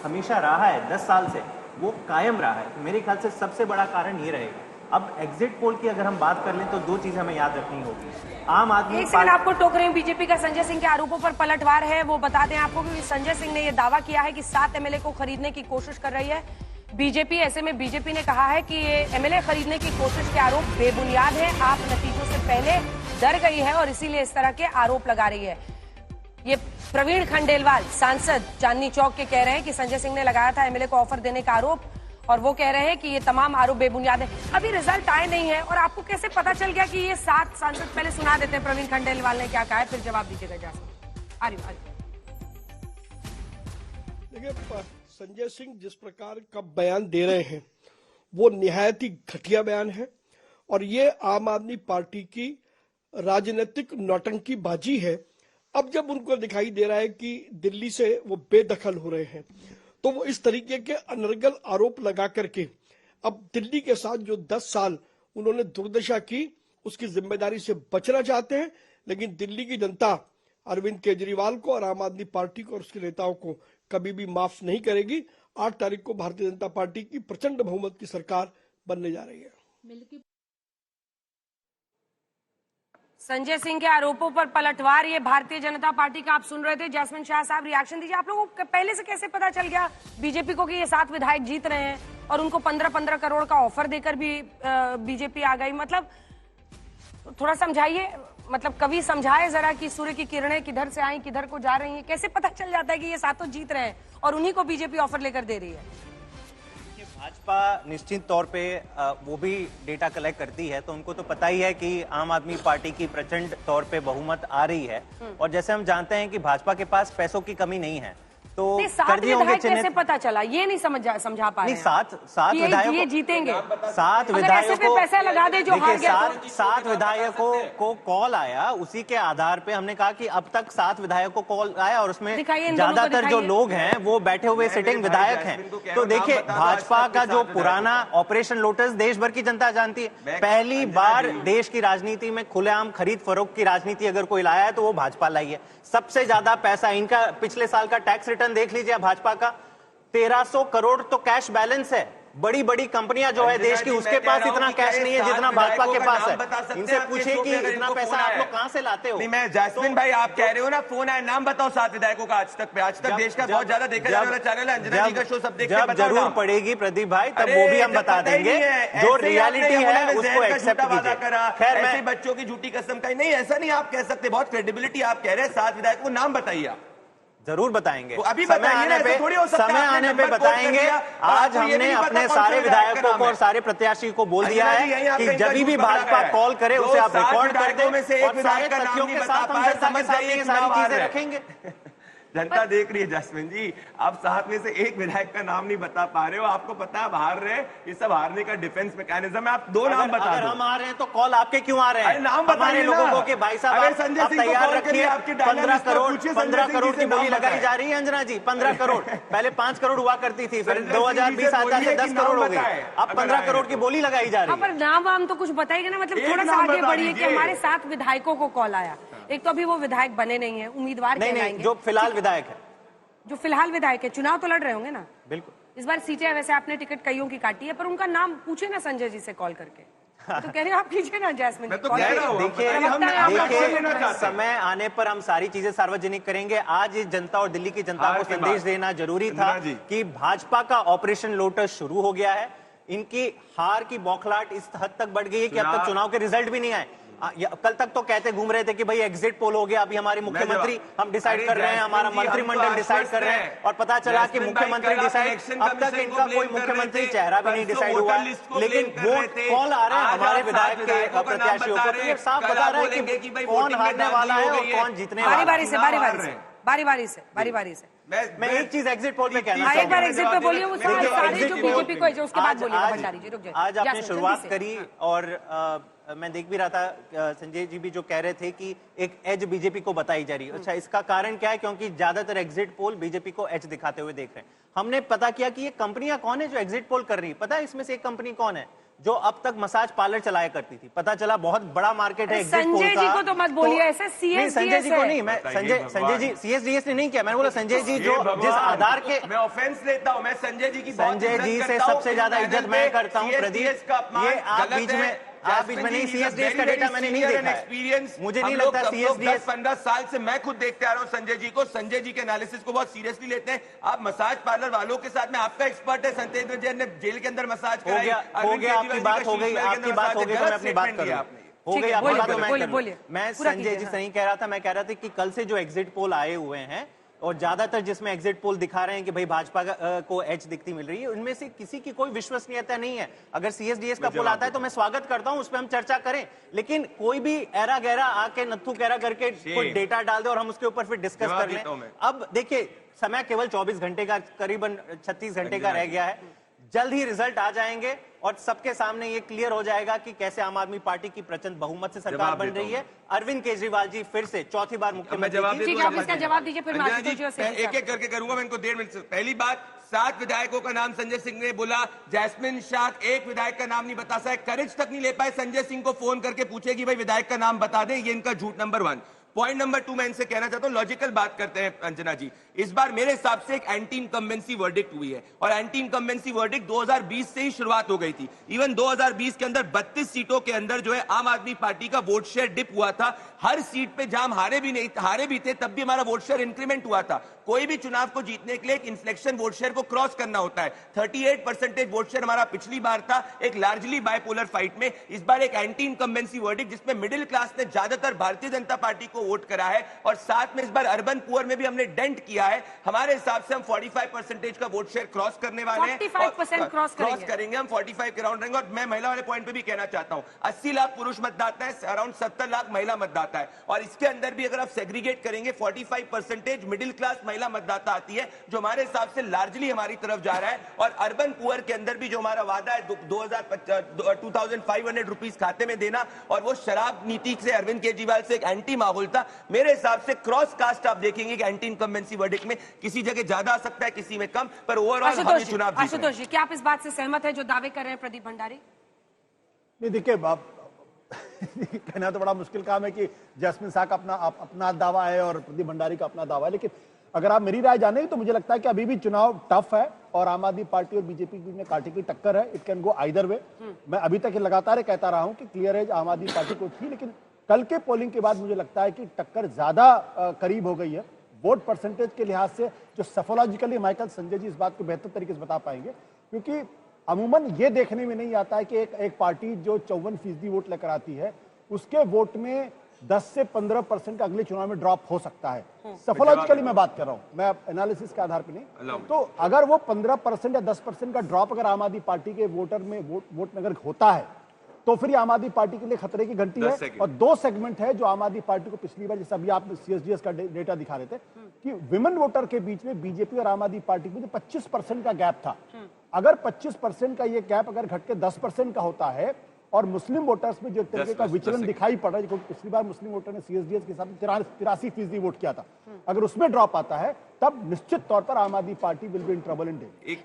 हमेशा रहा है 10 साल से, वो कायम रहा है। मेरे ख्याल से सबसे बड़ा कारण ये रहेगा। अब एग्जिट पोल की अगर हम बात कर लें तो 2 चीजें हमें याद रखनी होगी। आम आदमी एक सेकंड आपको टोक रहे हैं, बीजेपी का संजय सिंह के आरोपों पर पलटवार है। वो बता दें आपको कि संजय सिंह ने यह दावा किया है कि 7 एमएलए को खरीदने की कोशिश कर रही है बीजेपी। ऐसे में बीजेपी ने कहा है कि ये एमएलए खरीदने की कोशिश के आरोप बेबुनियाद है, आप नतीजों से पहले डर गई है और इसीलिए इस तरह के आरोप लगा रही है। ये प्रवीण खंडेलवाल सांसद चांदनी चौक के कह रहे हैं कि संजय सिंह ने लगाया था एमएलए को ऑफर देने का आरोप, और वो कह रहे हैं कि ये तमाम आरोप बेबुनियाद है। अभी रिजल्ट आए नहीं है और आपको कैसे पता चल गया कि ये 7 सांसद? पहले सुना देते हैं प्रवीण खंडेलवाल ने क्या कहा है, फिर जवाब दीजिएगा। जासमीन देखिए, संजय सिंह जिस प्रकार का बयान दे रहे हैं वो निहायत ही घटिया बयान है, और ये आम आदमी पार्टी की राजनीतिक नौटंकी बाजी है। अब जब उनको दिखाई दे रहा है कि दिल्ली से वो बेदखल हो रहे हैं, तो वो इस तरीके के अनर्गल आरोप लगा करके अब दिल्ली के साथ जो 10 साल उन्होंने दुर्दशा की, उसकी जिम्मेदारी से बचना चाहते हैं। लेकिन दिल्ली की जनता अरविंद केजरीवाल को और आम आदमी पार्टी को और उसके नेताओं को कभी भी माफ नहीं करेगी। 8 तारीख को भारतीय जनता पार्टी की प्रचंड बहुमत की सरकार बनने जा रही है। संजय सिंह के आरोपों पर पलटवार, ये भारतीय जनता पार्टी का आप सुन रहे थे। जैस्मिन शाह साहब, रिएक्शन दीजिए। आप लोगों को पहले से कैसे पता चल गया बीजेपी को कि ये 7 विधायक जीत रहे हैं और उनको 15-15 करोड़ का ऑफर देकर भी बीजेपी आ गई? मतलब थोड़ा समझाइए, मतलब कवि समझाए जरा कि सूर्य की किरणें किधर से आई, किधर को जा रही हैं। कैसे पता चल जाता है कि ये 7 जीत रहे हैं और उन्हीं को बीजेपी ऑफर लेकर दे रही है? भाजपा निश्चित तौर पे वो भी डेटा कलेक्ट करती है, तो उनको तो पता ही है कि आम आदमी पार्टी की प्रचंड तौर पे बहुमत आ रही है। और जैसे हम जानते हैं कि भाजपा के पास पैसों की कमी नहीं है, तो कर दिए होंगे चिन्हित। कैसे पता चला, ये नहीं समझा पा रहे हैं। 7 विधायकों ये जीतेंगे। 7 विधायकों को पैसा लगा दे जो हार गया। 7 विधायकों को कॉल आया, उसी के आधार पे हमने कहा कि अब तक 7 विधायकों को कॉल आया, और उसमें ज्यादातर जो लोग हैं वो बैठे हुए सिटिंग विधायक हैं। तो देखिए, भाजपा का जो पुराना ऑपरेशन लोटस देश भर की जनता जानती है। पहली बार देश की राजनीति में खुलेआम खरीद फरोख्त की राजनीति अगर कोई लाया है तो वो भाजपा लाई है। सबसे ज्यादा पैसा इनका, पिछले साल का टैक्स रिटर्न देख लीजिए भाजपा का, 1300 करोड़ तो कैश बैलेंस है। बड़ी बड़ी कंपनियां जो है देश की, उसके पास इतना कैश नहीं है जितना भाजपा के पास है। इनसे पूछिए कि इतना पैसा आप लोग कहां से लाते हो? नहीं, मैं जैस्मिन भाई, आप कह रहे हो ना फोन आया, नाम बताओ 7 विधायकों का आज तक देश का बहुत ज्यादा देखा जाने वाला चैनल है अंजना जी का शो, सब देखते हैं। जब जरूर पड़ेगी प्रदीप भाई, तब वो भी हम बता देंगे। जो रियलिटी है उसको एक्सेप्ट कीजिए। खैर, ऐसे बच्चों की झूठी कसम का नहीं, ऐसा नहीं आप कह सकते। बहुत क्रेडिबिलिटी आप कह रहे हैं। 7 विधायकों को नाम बताइए आप। जरूर बताएंगे, अभी समय आने पे बताएंगे। आज हमने अपने सारे विधायकों को और सारे प्रत्याशी को बोल दिया है कि जब भी भाजपा कॉल करे उसे आप रिकॉर्ड कर दें, और सारे तथ्यों के साथ हम जनता के सामने ये सारी चीजें रखेंगे। जनता देख रही है जैस्मिन जी, आप 7 में से एक विधायक का नाम नहीं बता पा रहे हो। आपको पता है आप हार रहे हैं, ये सब हारने का डिफेंस मैकेनिज्म है। आप 2 नाम बता दो। अगर हम आ रहे हैं तो कॉल आपके क्यों आ रहे हैं? नाम बताइए लोगों को कि भाई साहब आप तैयार रखिए। 15 करोड़ की बोली लगाई जा रही है अंजना जी। 15 करोड़, पहले 5 करोड़ हुआ करती थी, फिर 2020 आता से 10 करोड़ हो गई, अब 15 करोड़ की बोली लगाई जा रही है। पर नाम वाम तो कुछ बताइएगा ना, मतलब थोड़ा सा आगे बढ़िए कि हमारे 7 विधायकों को कॉल आया। एक तो अभी वो विधायक बने नहीं है, उम्मीदवार नहीं, जो फिलहाल विधायक है, जो फिलहाल विधायक है, चुनाव तो लड़ रहे होंगे ना? बिल्कुल। इस बार सीटें वैसे आपने टिकट कईयों की काटी है, पर उनका नाम पूछे ना संजय जी से कॉल करके। तो कह रहे हैं आप कीजिए ना जैस्मिन। देखिए, समय आने पर हम सारी चीजें सार्वजनिक करेंगे। आज इस जनता और दिल्ली की जनता को संदेश देना जरूरी था कि भाजपा का ऑपरेशन लोटस शुरू हो गया है। इनकी हार की बौखलाहट इस हद तक बढ़ गई है कि अब तक चुनाव के रिजल्ट भी नहीं आए। कल तक तो कहते घूम रहे थे कि भाई एग्जिट पोल हो गया, अभी हमारे मुख्यमंत्री हम डिसाइड कर रहे हैं, हमारा मंत्रिमंडल डिसाइड कर रहे हैं, और पता चला कि मुख्यमंत्री डिसाइड, अब तक इनका कोई मुख्यमंत्री चेहरा भी नहीं डिसाइड हुआ, लेकिन वोट कॉल आ रहे हैं हमारे विधायक के प्रत्याशियों को। तो ये साफ बता रहा है कि कौन हारने वाला है और कौन जीतने वाला है। बारी से मैं एक चीज एग्जिट पोल में कहना एक बार एग्जिट पे बोलिए, वो सारे जो बीजेपी को है, उसके बाद बोलिए भंडारी जी, रुक जाइए। आज आपने शुरुआत करी और मैं देख भी रहा था, संजय जी भी जो कह रहे थे कि एक एज बीजेपी को बताई जा रही है। अच्छा, इसका कारण क्या है? क्योंकि ज्यादातर एग्जिट पोल बीजेपी को एज दिखाते हुए देख रहे हैं। हमने पता किया कि ये कंपनियां कौन है जो एग्जिट पोल कर रही है। पता है इसमें से एक कंपनी कौन है जो अब तक मसाज पार्लर चलाया करती थी? पता चला बहुत बड़ा मार्केट है एग्जिट पोल का। संजय जी को तो मत बोलिए ऐसे, सीएसडीएस संजय जी को नहीं, मैं संजय जी सीएसडीएस ने नहीं किया, मैंने बोला संजय जी जो जिस आधार के, मैं ऑफेंस लेता हूं, मैं संजय जी की संजय जी से सबसे ज्यादा इज्जत मैं करता हूं प्रदीप। ये आप बीच में नहीं, सीएसडीएस का डेटा मैंने नहीं देखा एक्सपीरियंस, मुझे नहीं लगता सीएसडीएस 15 साल से मैं खुद देखते आ रहा हूं संजय जी को। संजय जी के एनालिसिस को बहुत सीरियसली लेते हैं। आप मसाज पार्लर वालों के साथ में आपका एक्सपर्ट है, सत्येंद्र जैन ने जेल के अंदर मसाज कराई। हो गया, आपकी बात हो गई, आपकी बात हो गई, तो मैं अपनी बात करूं, हो गई आपकी बात, तो मैं संजय जी से नहीं कह रहा था, मैं कह रहा था कि कल से जो एग्जिट पोल आए हुए हैं और ज्यादातर जिसमें एग्जिट पोल दिखा रहे हैं कि भाई भाजपा को एच दिखती मिल रही है, उनमें से किसी की कोई विश्वसनीयता नहीं है। अगर सीएसडीएस का पोल आता है तो मैं स्वागत करता हूं, उस पर हम चर्चा करें, लेकिन कोई भी एरा गहरा आके नत्थु कहरा करके कोई डेटा डाल दे और हम उसके ऊपर फिर डिस्कस कर लें। अब देखिए, समय केवल 24 घंटे का, करीबन 36 घंटे का रह गया है। जल्द ही रिजल्ट आ जाएंगे और सबके सामने ये क्लियर हो जाएगा कि कैसे आम आदमी पार्टी की प्रचंड बहुमत से सरकार बन रही है। अरविंद केजरीवाल जी फिर से चौथी बार मुख्यमंत्री। जवाब दीजिए, फिर एक एक करके करूंगा मैं इनको 1.5 मिनट से। पहली बात, 7 विधायकों का नाम संजय सिंह ने बोला, जैस्मिन शाह एक विधायक का नाम नहीं बता सके, करेज तक नहीं ले पाए संजय सिंह को फोन करके पूछे कि भाई विधायक का नाम बता दे, ये इनका झूठ नंबर 1। पॉइंट नंबर 2 मैं इनसे कहना चाहता हूं, लॉजिकल बात करते हैं अंजना जी। इस बार मेरे हिसाब से एक एंटी इनकम्बेंसी वर्डिक्ट हुई है और एंटी इनकम्बेंसी वर्डिक्ट 2020 से ही शुरुआत हो गई थी। इवन 2020 के अंदर 32 सीटों के अंदर जो है आम आदमी पार्टी का वोट शेयर डिप हुआ था। हर सीट पे जहां हारे भी थे तब भी हमारा वोट शेयर इंक्रीमेंट हुआ था। कोई भी चुनाव को जीतने के लिए एक इन्फ्लेक्शन वोट शेयर को क्रॉस करना होता है। 38% वोट शेयर हमारा पिछली बार था, एक लार्जली बाइपोलर फाइट में। इस बार एक एंटी इनकम्बेंसी वर्डिक्ट जिसमें मिडिल क्लास ने ज्यादातर भारतीय जनता पार्टी को वोट करा है और साथ में इस बार अर्बन पुअर में भी हमने डेंट किया है। हमारे हिसाब से हम 45% का वोट शेयर क्रॉस करने वाले हैं, 45% क्रॉस करेंगे हम, 45 के राउंड रहेंगे। और मैं महिला वाले पॉइंट पे भी कहना चाहता हूं, 80 लाख पुरुष मतदाता है, अराउंड 70 लाख महिला मतदाता है और इसके अंदर भी अगर आप सेग्रीगेट करेंगे 45% मिडिल क्लास महिला मतदाता आती है, जो हमारे हिसाब से लार्जली हमारी तरफ जा रहा है। और अर्बन पुअर के अंदर भी जो हमारा वादा है 2500 रुपीज खाते में देना, और वो शराब नीति से अरविंद केजरीवाल से एक एंटी माहौल था। मेरे हिसाब से क्रॉस कास्ट आप देखेंगे कि एंटी इनकम्बेंसी वर्डिक्ट में किसी जगह ज्यादा आ सकता है, किसी में कम, पर ओवरऑल हम चुनाव। आशुतोष जी, क्या आप इस बात से सहमत है जो दावे कर रहे हैं प्रदीप भंडारी? नहीं, देखिए कहना तो बड़ा मुश्किल काम है कि जैस्मिन शाह का अपना दावा है और प्रदीप भंडारी का अपना दावा है, लेकिन अगर आप मेरी राय जानेंगे तो मुझे लगता है कि अभी भी चुनाव टफ है और आम आदमी पार्टी और बीजेपी के बीच में कांटे की टक्कर है। It can go either way. मैं अभी तक लगातार कहता रहा हूं कि क्लियर एज आम आदमी पार्टी को थी, लेकिन कल के पोलिंग के बाद मुझे लगता है कि टक्कर ज्यादा करीब हो गई है। वोट परसेंटेज के लिहाज से जो सफोलॉजिकली माइकल संजय जी इस बात को बेहतर तरीके से बता पाएंगे, क्योंकि अमूमन ये देखने में नहीं आता है कि एक पार्टी जो 54% वोट लेकर आती है उसके वोट में 10 से 15% का अगले चुनाव में ड्रॉप हो सकता है। सफोलॉजिकली मैं बात कर रहा हूं, मैं एनालिसिस के आधार पर नहीं। तो अगर वो 15% या 10% का ड्रॉप अगर आम आदमी पार्टी के वोट में अगर होता है तो फिर आम आदमी पार्टी के लिए खतरे की घंटी है। और 2 सेगमेंट है जो आम आदमी पार्टी को पिछली बार, जैसे अभी आप सीएसडीएस का डेटा दिखा रहे थे कि विमेन वोटर के बीच में बीजेपी और आम आदमी पार्टी के बीच 25% का गैप था। अगर 25% का ये गैप अगर घट के 10% का होता है और मुस्लिम वोटर्स में जो तरीके का विचलन दिखाई पड़ रहा है, क्योंकि पिछली बार मुस्लिम वोटर ने सीएसडीएस के साथ 83% वोट किया था, अगर उसमें ड्रॉप आता है तब निश्चित तौर पर आम आदमी party will be in trouble in daily.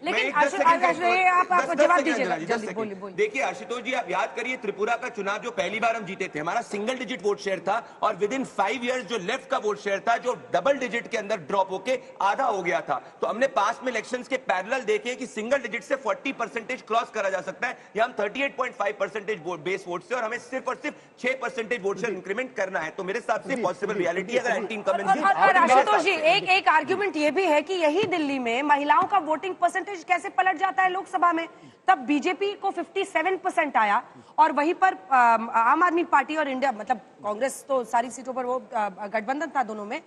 देखिए आशुतोष जी, आप याद करिए त्रिपुरा का चुनाव जो पहली बार हम जीते थे, हमारा सिंगल डिजिट वोट शेयर था और विद इन 5 इयर्स जो लेफ्ट का वोट शेयर था जो डबल डिजिट के अंदर ड्रॉप होके आधा हो गया था। तो हमने पास में इलेक्शंस के पैरेलल देखे कि सिंगल डिजिट से 40% क्रॉस करा जा सकता है, या हम 38.5% बेस वोट से, और हमें सिर्फ और सिर्फ 6% वोट शेयर इंक्रीमेंट करना है। तो मेरे हिसाब से पॉसिबल रियलिटी अगर एंटी इनकम्बेंसी। आशुतोष जी, एक आर्ग्यूमेंट पॉइंट ये भी है कि यही दिल्ली में महिलाओं का वोटिंग परसेंटेज कैसे पलट जाता है लोकसभा में। तब बीजेपी को 57% आया और वहीं पर आम आदमी पार्टी और इंडिया मतलब कांग्रेस तो सारी सीटों पर वो गठबंधन था दोनों में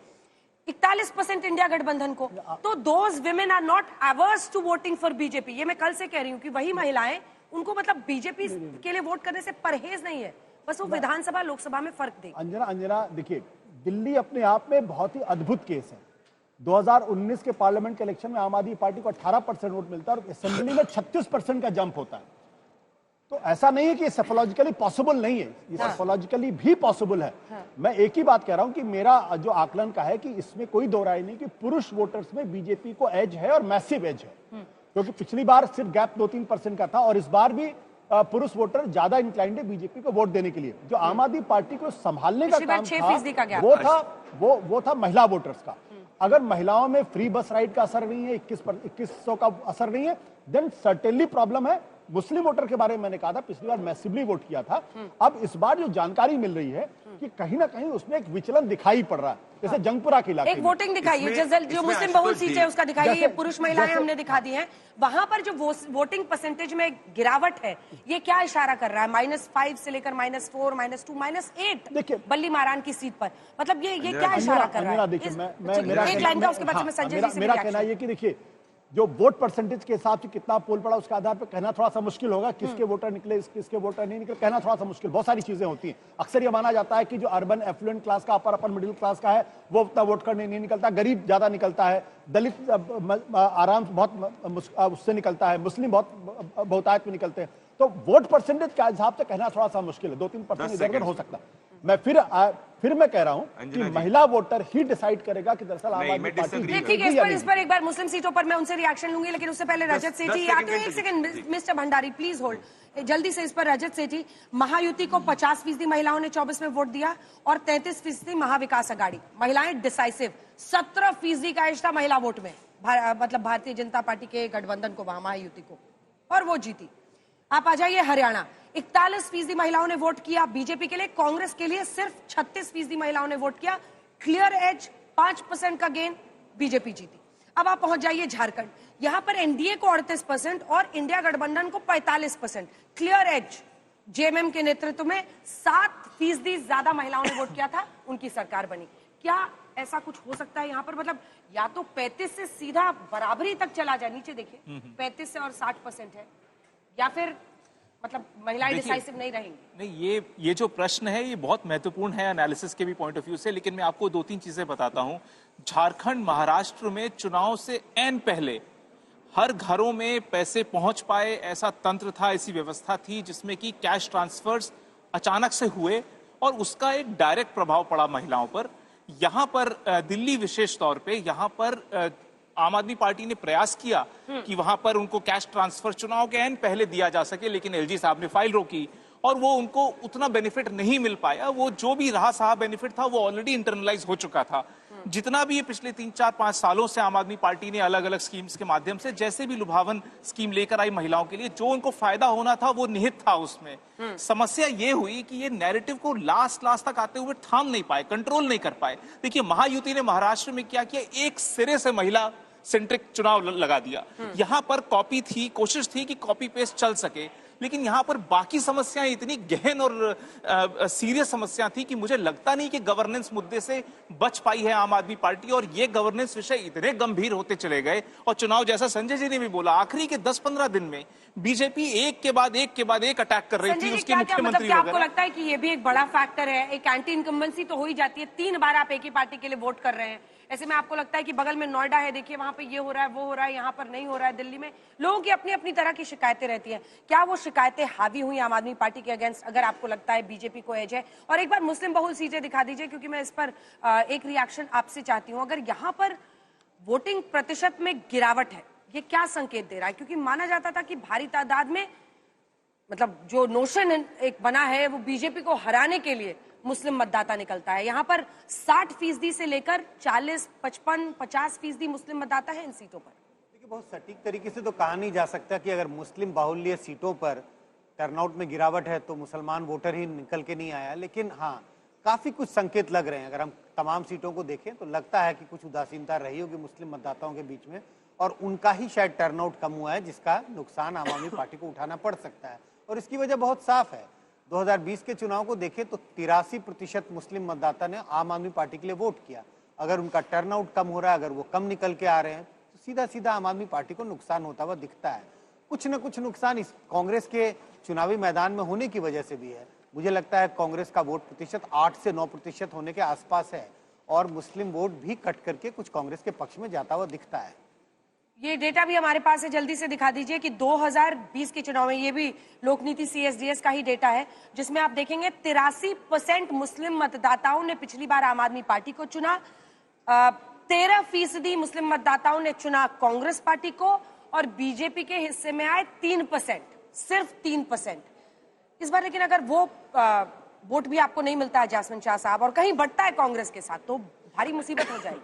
41% इंडिया गठबंधन को। तो those women are not ours to voting for BJP. ये मैं कल से कह रही हूँ कि वही महिलाएं उनको मतलब बीजेपी के लिए वोट करने से परहेज नहीं है, बस वो विधानसभा लोकसभा में फर्क देगी। अंजना देखिए, दिल्ली अपने आप में बहुत ही अद्भुत केस है। 2019 के पार्लियामेंट के इलेक्शन में आम आदमी पार्टी को 18% वोट मिलता है और असेंबली में 36% का जंप होता है। तो ऐसा नहीं है कि सेफोलॉजिकली पॉसिबल नहीं है, ये सेफोलॉजिकली भी पॉसिबल है। मैं एक ही बात कह रहा हूं कि मेरा जो आकलन का है कि इसमें कोई दो राय नहीं कि पुरुष वोटर्स में बीजेपी को एज है और मैसिव एज है, क्योंकि पिछली बार सिर्फ गैप 2-3% का था और इस बार भी पुरुष वोटर ज्यादा इंक्लाइंड है बीजेपी को वोट देने के लिए। जो आम आदमी पार्टी को संभालने का काम था वो था महिला वोटर्स का। अगर महिलाओं में फ्री बस राइड का असर नहीं है, 2100 का असर नहीं है, देन सर्टेनली प्रॉब्लम है। मुस्लिम वोटर के बारे में मैंने कहा था, पिछली बार मैसिवली वोट किया था। अब इस बार जो जानकारी मिल रही है कि कहीं ना कहीं उसमें एक विचलन दिखाई पड़ रहा है, जैसे जंगपुरा के इलाके एक वोटिंग दिखाइए जो मुस्लिम बहुल सीट है उसका दिखाइए, ये पुरुष महिलाएं हमने दिखा दी हैं, वहां पर जो वोटिंग परसेंटेज में गिरावट है ये क्या इशारा कर रहा है? -5 से लेकर -4, -2, -8 देखिए बल्ली मारान की सीट पर, मतलब ये क्या इशारा कर रहा है? देखिए एक लाइन का उसके बाद मैं संजय जी से मेरा कहना है कि देखिए जो वोट परसेंटेज के हिसाब से कितना पोल पड़ा उसके आधार पर कहना थोड़ा सा मुश्किल होगा, किसके वोटर निकले किसके वोटर नहीं निकले, कहना थोड़ा सा मुश्किल। बहुत सारी चीजें होती हैं। अक्सर ये माना जाता है कि जो अर्बन एफ्लुएंट क्लास का अपर मिडिल क्लास का है वो उतना वोट करने नहीं निकलता, गरीब ज्यादा निकलता है, दलित आराम से बहुत उससे निकलता है, मुस्लिम बहुतायत में निकलते हैं। तो वोट परसेंटेज के हिसाब से कहना थोड़ा सा मुश्किल है, 2-3% इधर उधर हो सकता है। मैं फिर मैं कह रहा हूं कि महिला वोटर ही डिसाइड करेगा कि दरअसल आम आदमी पार्टी ठीक है। इस पर एक बार मुस्लिम सीटों पर मैं उनसे रिएक्शन लूंगी, लेकिन उससे पहले रजत सेठी आते हैं। एक second mister Bhandari please hold, जल्दी से इस पर रजत सेठी। महायुति को 50% महिलाओं ने 24 में वोट दिया और 33% महाविकास अघाड़ी। महिलाएं डिसाइसिव, 17% का एज था महिला वोट में, मतलब भारतीय जनता पार्टी के गठबंधन को, वहां महायुति को, और वो जीती। आप आ जाइए हरियाणा, 41% महिलाओं ने वोट किया बीजेपी के लिए, कांग्रेस के लिए सिर्फ 36% महिलाओं ने वोट किया। क्लियर एज, 5% का गेन, बीजेपी जीती। अब आप पहुंच जाइए झारखंड, यहां पर एनडीए को 38% और इंडिया गठबंधन को 45%। क्लियर एज, जेएमएम के नेतृत्व में 7% ज्यादा महिलाओं ने वोट किया था, उनकी सरकार बनी। क्या ऐसा कुछ हो सकता है यहाँ पर? मतलब या तो 35 से सीधा बराबरी तक चला जाए, नीचे देखिए 35 से और 60% है, या फिर मतलब महिलाएं डिसाइसिव नहीं रहेंगी? नहीं, ये जो प्रश्न है ये बहुत महत्वपूर्ण है एनालिसिस के भी पॉइंट ऑफ व्यू से, लेकिन मैं आपको 2-3 चीजें बताता हूं। झारखंड, महाराष्ट्र में चुनाव से ऐन पहले हर घरों में पैसे पहुंच पाए ऐसा तंत्र था, ऐसी व्यवस्था थी जिसमें कि कैश ट्रांसफर्स अचानक से हुए और उसका एक डायरेक्ट प्रभाव पड़ा महिलाओं पर। यहां पर दिल्ली विशेष तौर पे यहां पर आम आदमी पार्टी ने प्रयास किया कि वहां पर उनको कैश ट्रांसफर चुनाव के एन पहले दिया जा सके, लेकिन एलजी साहब ने फाइल रोकी और वो उनको उतना बेनिफिट नहीं मिल पाया। वो जो भी रहा सहा बेनिफिट था वो ऑलरेडी इंटरनलाइज हो चुका था। जितना भी ये पिछले 3-4-5 सालों से आम आदमी पार्टी ने अलग अलग स्कीम्स के माध्यम से जैसे भी लुभावन स्कीम लेकर आई महिलाओं के लिए, जो उनको फायदा होना था वो निहित था उसमें। समस्या ये हुई कि ये नैरेटिव को लास्ट तक आते हुए थाम नहीं पाए, कंट्रोल नहीं कर पाए। देखिए महायुति ने महाराष्ट्र में क्या किया, एक सिरे से महिला सेंट्रिक चुनाव लगा दिया। यहां पर कॉपी थी, कोशिश थी कि कॉपी पेस्ट चल सके, लेकिन यहां पर बाकी समस्याएं इतनी गहन और सीरियस समस्या थी कि मुझे लगता नहीं कि गवर्नेंस मुद्दे से बच पाई है आम आदमी पार्टी। और ये गवर्नेंस विषय इतने गंभीर होते चले गए और चुनाव, जैसा संजय जी ने भी बोला, आखिरी के 10-15 दिन में बीजेपी एक के बाद एक अटैक कर रही थी। उसके मुख्यमंत्री मतलब आपको लगता है कि ये भी एक बड़ा फैक्टर है? एक एंटी इनकम्बेंसी तो हो ही जाती है, 3 बार आप एक ही पार्टी के लिए वोट कर रहे हैं। ऐसे में आपको लगता है कि बगल में नोएडा है, देखिए वहां पे ये हो रहा है, वो हो रहा है, यहाँ पर नहीं हो रहा है। दिल्ली में लोगों की अपनी अपनी तरह की शिकायतें रहती हैं, क्या वो शिकायतें हावी हुई आम आदमी पार्टी के अगेंस्ट, अगर आपको लगता है बीजेपी को एज है? और एक बार मुस्लिम बहुल सीटें दिखा दीजिए, क्योंकि मैं इस पर एक रिएक्शन आपसे चाहती हूँ। अगर यहाँ पर वोटिंग प्रतिशत में गिरावट है, ये क्या संकेत दे रहा है? क्योंकि माना जाता था कि भारी तादाद में, मतलब जो नोशन एक बना है वो बीजेपी को हराने के लिए मुस्लिम मतदाता निकलता है। यहाँ पर 60% से लेकर 40, 55, 50% मुस्लिम मतदाता है इन सीटों पर। देखिए बहुत सटीक तरीके से तो कहा नहीं जा सकता कि अगर मुस्लिम बाहुल्य सीटों पर टर्नआउट में गिरावट है तो मुसलमान वोटर ही निकल के नहीं आया, लेकिन हाँ काफी कुछ संकेत लग रहे हैं। अगर हम तमाम सीटों को देखें तो लगता है कि कुछ उदासीनता रही होगी मुस्लिम मतदाताओं के बीच में, और उनका ही शायद टर्नआउट कम हुआ है, जिसका नुकसान आम आदमी पार्टी को उठाना पड़ सकता है। और इसकी वजह बहुत साफ है। 2020 के चुनाव को देखें तो 83% मुस्लिम मतदाता ने आम आदमी पार्टी के लिए वोट किया। अगर उनका टर्नआउट कम हो रहा है, अगर वो कम निकल के आ रहे हैं, तो सीधा सीधा आम आदमी पार्टी को नुकसान होता हुआ दिखता है। कुछ न कुछ नुकसान इस कांग्रेस के चुनावी मैदान में होने की वजह से भी है। मुझे लगता है कांग्रेस का वोट प्रतिशत 8 से 9% होने के आसपास है, और मुस्लिम वोट भी कट करके कुछ कांग्रेस के पक्ष में जाता हुआ दिखता है। ये डेटा भी हमारे पास है, जल्दी से दिखा दीजिए कि 2020 के चुनाव में, ये भी लोकनीति CSDS का ही डेटा है, जिसमें आप देखेंगे 83% मुस्लिम मतदाताओं ने पिछली बार आम आदमी पार्टी को चुना, 13% मुस्लिम मतदाताओं ने चुना कांग्रेस पार्टी को, और बीजेपी के हिस्से में आए 3%, सिर्फ 3%। इस बार लेकिन अगर वो वोट भी आपको नहीं मिलता है जासमिन शाह साहब, और कहीं बढ़ता है कांग्रेस के साथ, तो भारी मुसीबत हो जाएगी।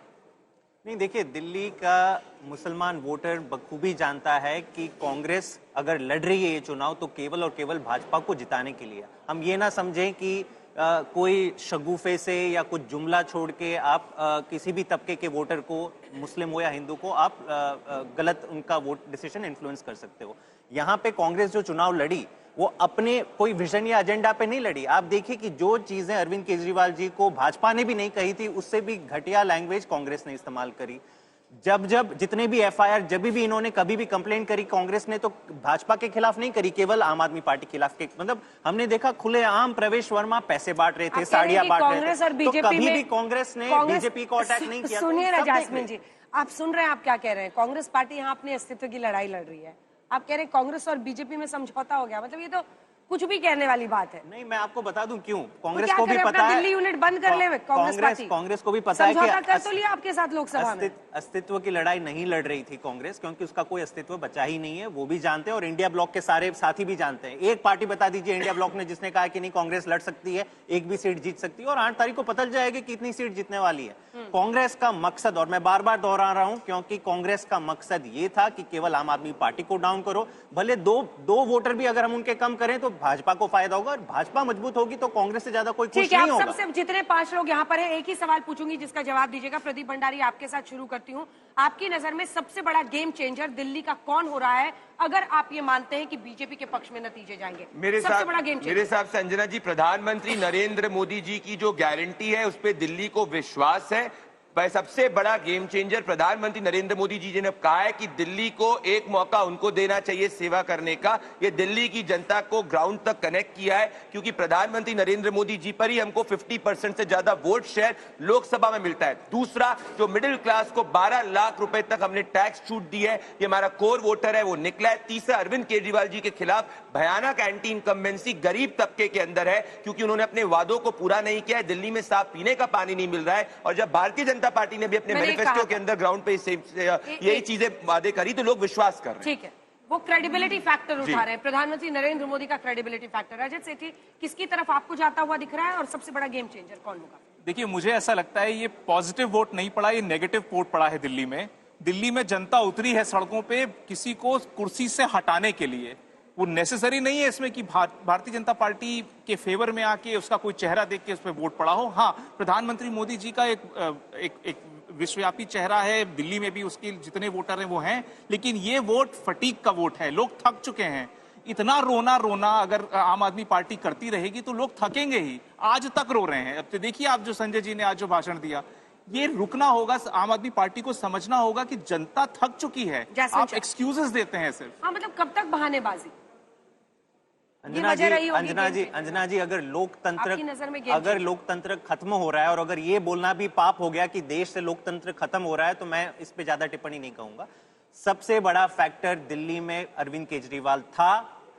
नहीं, देखिए, दिल्ली का मुसलमान वोटर बखूबी जानता है कि कांग्रेस अगर लड़ रही है ये चुनाव तो केवल और केवल भाजपा को जिताने के लिए। हम ये ना समझें कि कोई शगुफे से या कुछ जुमला छोड़ के आप किसी भी तबके के वोटर को, मुस्लिम हो या हिंदू को, आप गलत उनका वोट डिसीजन इन्फ्लुएंस कर सकते हो। यहाँ पे कांग्रेस जो चुनाव लड़ी वो अपने कोई विजन या एजेंडा पे नहीं लड़ी। आप देखिए कि जो चीजें अरविंद केजरीवाल जी को भाजपा ने भी नहीं कही थी, उससे भी घटिया लैंग्वेज कांग्रेस ने इस्तेमाल करी। जब जितने भी FIR, जब भी इन्होंने कभी भी कंप्लेंट करी कांग्रेस ने, तो भाजपा के खिलाफ नहीं करी, केवल आम आदमी पार्टी के खिलाफ। मतलब हमने देखा खुलेआम प्रवेश वर्मा पैसे बांट रहे थे, साड़ियां बांट रहे थे, तो कभी भी कांग्रेस ने बीजेपी को अटैक नहीं किया। सुनिए ना जासमिन जी, आप सुन रहे हैं, आप क्या कह रहे हैं? कांग्रेस पार्टी यहाँ अपने अस्तित्व की लड़ाई लड़ रही है। आप कह रहे हैं कांग्रेस और बीजेपी में समझौता हो गया, मतलब ये तो कुछ भी कहने वाली बात है। नहीं, मैं आपको बता दूं क्यों। कांग्रेस को भी पता है, दिल्ली यूनिट बंद कर ले कांग्रेस को भी पता है कि कर तो लिया आपके साथ लोकसभा में। अस्तित्व की लड़ाई नहीं लड़ रही थी कांग्रेस, क्योंकि उसका कोई अस्तित्व बचा ही नहीं है। वो भी जानते हैं और इंडिया ब्लॉक के सारे साथी भी जानते हैं। एक पार्टी बता दीजिए इंडिया ब्लॉक ने जिसने कहा कि नहीं कांग्रेस लड़ सकती है, एक भी सीट जीत सकती है, और 8 तारीख को पता जाएगी कितनी सीट जीतने वाली है। कांग्रेस का मकसद, और मैं बार बार दोहरा रहा हूं, क्योंकि कांग्रेस का मकसद ये था कि केवल आम आदमी पार्टी को डाउन करो। भले दो वोटर भी अगर हम उनके कम करें तो भाजपा को फायदा होगा, और भाजपा मजबूत होगी तो कांग्रेस से ज्यादा कोई खुश नहीं होगा। सबसे जितने 5 लोग यहाँ पर हैं, एक ही सवाल पूछूंगी जिसका जवाब दीजिएगा। प्रदीप भंडारी, आपके साथ शुरू करती हूँ। आपकी नजर में सबसे बड़ा गेम चेंजर दिल्ली का कौन हो रहा है, अगर आप ये मानते हैं कि बीजेपी के पक्ष में नतीजे जाएंगे? मेरे हिसाब से अंजना जी, प्रधानमंत्री नरेंद्र मोदी जी की जो गारंटी है उस पर दिल्ली को विश्वास है। सबसे बड़ा गेम चेंजर प्रधानमंत्री नरेंद्र मोदी जी ने कहा है कि दिल्ली को एक मौका उनको देना चाहिए सेवा करने का। ये दिल्ली की जनता को ग्राउंड तक कनेक्ट किया है, क्योंकि प्रधानमंत्री नरेंद्र मोदी जी पर ही हमको 50% से ज्यादा वोट शेयर लोकसभा में मिलता है। दूसरा, जो मिडिल क्लास को 12 लाख रुपए तक हमने टैक्स छूट दी है, ये हमारा कोर वोटर है, वो निकला है। तीसरा, अरविंद केजरीवाल जी के खिलाफ भयानक एंटी इनकम्बेंसी गरीब तबके के अंदर है, क्योंकि उन्होंने अपने वादों को पूरा नहीं किया है। दिल्ली में साफ पीने का पानी नहीं मिल रहा है, और जब भारतीय जनता पार्टी ने भी अपने मैनिफेस्टो के अंदर ग्राउंड पे यही चीजें वादे करी, तो लोग विश्वास कर रहे हैं। ठीक है, वो क्रेडिबिलिटी फैक्टर उठा रहे हैं, प्रधानमंत्री नरेंद्र मोदी का क्रेडिबिलिटी फैक्टर। रजत सेठी, किसकी तरफ आपको जाता हुआ दिख रहा है, और सबसे बड़ा गेम चेंजर कौन होगा? देखिए, मुझे ऐसा लगता है ये पॉजिटिव वोट नहीं पड़ा, ये नेगेटिव वोट पड़ा है दिल्ली में। दिल्ली में जनता उतरी है सड़कों पे किसी को कुर्सी से हटाने के लिए। वो नेसेसरी नहीं है इसमें कि भारतीय जनता पार्टी के फेवर में आके उसका कोई चेहरा देख के उसमें वोट पड़ा हो। हाँ, प्रधानमंत्री मोदी जी का एक विश्वव्यापी चेहरा है, दिल्ली में भी उसके जितने वोटर हैं वो हैं, लेकिन ये वोट फटीक का वोट है। लोग थक चुके हैं। इतना रोना अगर आम आदमी पार्टी करती रहेगी तो लोग थकेंगे ही। आज तक रो रहे हैं। अब तो देखिए आप, जो संजय जी ने आज जो भाषण दिया, ये रुकना होगा। आम आदमी पार्टी को समझना होगा कि जनता थक चुकी है। आप एक्सक्यूजेस देते हैं सिर्फ। हाँ, मतलब कब तक बहानेबाजी? अंजना जी, अगर लोकतंत्र खत्म हो रहा है, और अगर ये बोलना भी पाप हो गया कि देश से लोकतंत्र खत्म हो रहा है, तो मैं इस पे ज्यादा टिप्पणी नहीं कहूंगा। सबसे बड़ा फैक्टर दिल्ली में अरविंद केजरीवाल था,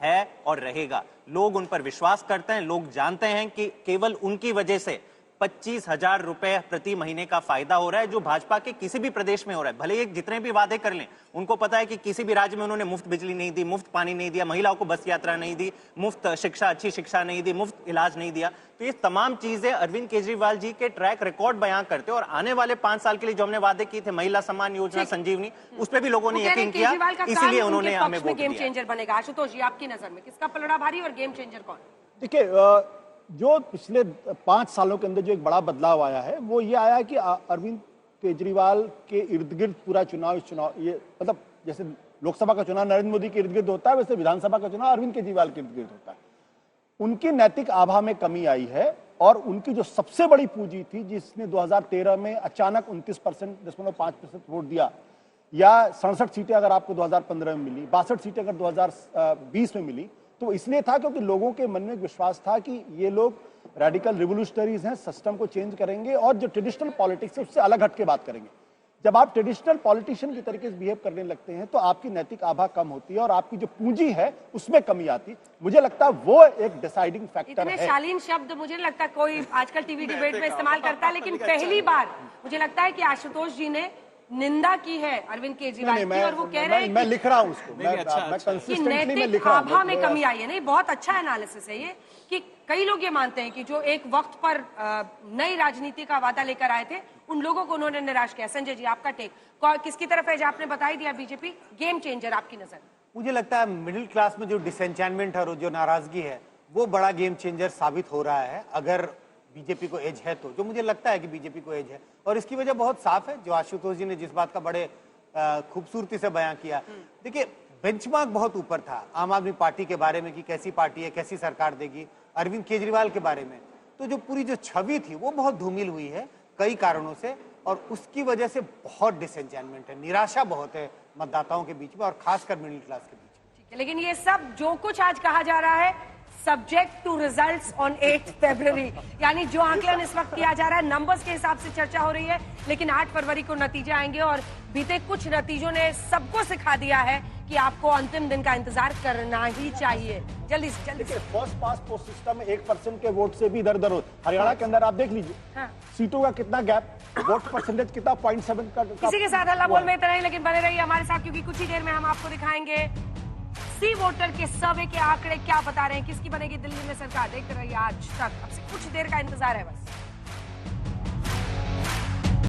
है और रहेगा। लोग उन पर विश्वास करते हैं। लोग जानते हैं कि केवल उनकी वजह से 25,000 रुपए प्रति महीने का फायदा हो रहा है, जो भाजपा के किसी भी प्रदेश में हो रहा है। भले ही जितने भी वादे कर लें, उनको पता है कि किसी भी राज्य में उन्होंने मुफ्त बिजली नहीं दी, मुफ्त पानी नहीं दिया, महिलाओं को बस यात्रा नहीं दी, मुफ्त शिक्षा, अच्छी शिक्षा नहीं दी, मुफ्त इलाज नहीं दिया। तो ये तमाम चीजें अरविंद केजरीवाल जी के ट्रैक रिकॉर्ड बयां करते और आने वाले 5 साल के लिए जो हमने वादे किए थे, महिला सम्मान योजना, संजीवनी, उस पर भी लोगों ने यकीन किया, इसीलिए उन्होंने हमें वोट दिया। गेम चेंजर बनेगा। आशुतोष जी, आपकी नजर में किसका पलड़ा भारी और गेम चेंजर कौन? देखिए, जो पिछले 5 सालों के अंदर जो एक बड़ा बदलाव आया है वो ये आया कि अरविंद केजरीवाल के इर्द गिर्द पूरा चुनाव ये मतलब जैसे लोकसभा का चुनाव नरेंद्र मोदी के इर्द गिर्द होता है, वैसे विधानसभा का चुनाव अरविंद केजरीवाल के इर्द गिर्द होता है। उनकी नैतिक आभा में कमी आई है और उनकी जो सबसे बड़ी पूंजी थी जिसने 2013 में अचानक 29.5% वोट दिया, या 67 सीटें अगर आपको 2015 में मिली, 62 सीटें अगर 2020 में मिली, तो इसलिए था क्योंकि लोगों के मन में एक विश्वास था कि ये लोग रेडिकल रिवोल्यूशनरीज हैं, सिस्टम को चेंज करेंगे और जो ट्रेडिशनल पॉलिटिक्स है उससे अलग हट के बात करेंगे। जब आप ट्रेडिशनल पॉलिटिशियन की तरीके से बिहेव करने लगते हैं तो आपकी नैतिक आभा कम होती है और आपकी जो पूंजी है उसमें कमी आती। मुझे लगता है वो एक डिसाइडिंग फैक्टर है। इतने शालीन शब्द मुझे लगता है कोई आजकल टीवी डिबेट में इस्तेमाल करता है, लेकिन पहली बार मुझे लगता है कि आशुतोष जी ने निंदा की है अरविंद केजरीवाल की, और वो कह रहे हैं मैं लिख रहा हूँ उसको, मैं कंसिस्टेंटली में लिख रहा हूँ। आभा में कमी आई है। नहीं, बहुत अच्छा एनालिसिस है ये कि कई लोग ये मानते हैं कि जो एक वक्त पर नई राजनीति का वादा लेकर आए थे उन लोगों को उन्होंने निराश किया। संजय जी, आपका टेक किसकी तरफ है? जो आपने बता ही दिया, बीजेपी गेम चेंजर आपकी नजर? मुझे लगता है मिडिल क्लास में जो डिसएंचैनमेंट है और जो नाराजगी है वो बड़ा गेम चेंजर साबित हो रहा है अगर बीजेपी को एज है तो। जो मुझे लगता है कि बीजेपी को एज है और इसकी वजह बहुत साफ है, जो आशुतोष जी ने जिस बात का बड़े खूबसूरती से बयां किया। देखिए, बेंचमार्क बहुत ऊपर था आम आदमी पार्टी के बारे में कि कैसी पार्टी है, कैसी सरकार देगी, अरविंद केजरीवाल के बारे में तो जो पूरी जो छवि थी वो बहुत धूमिल हुई है कई कारणों से, और उसकी वजह से बहुत डिसएंचैनमेंट है, निराशा बहुत है मतदाताओं के बीच में और खासकर मिडिल क्लास के बीच में। ठीक है, लेकिन ये सब जो कुछ आज कहा जा रहा है सब्जेक्ट टू रिजल्ट्स ऑन 8 फरवरी, यानी जो आंकलन इस वक्त किया जा रहा है नंबर्स के हिसाब से चर्चा हो रही है, लेकिन 8 फरवरी को नतीजे आएंगे और बीते कुछ नतीजों ने सबको सिखा दिया है कि आपको अंतिम दिन का इंतजार करना ही चाहिए। जल्दी से जल्दी से। फर्स्ट पास पोस्ट सिस्टम में 1% के वोट से भी इधर उधर हो। हरियाणा के अंदर आप देख लीजिए, हाँ। सीटों का कितना गैप, वोट परसेंटेज कितना 0.7 का। किसी के साथ हल्ला बोल में इतना ही, लेकिन बने रहिए हमारे साथ क्योंकि कुछ ही देर में हम आपको दिखाएंगे सी वोटर के सर्वे के आंकड़े क्या बता रहे हैं, किसकी बनेगी दिल्ली में सरकार। देखते रहिए आज तक, अब से कुछ देर का इंतजार है बस।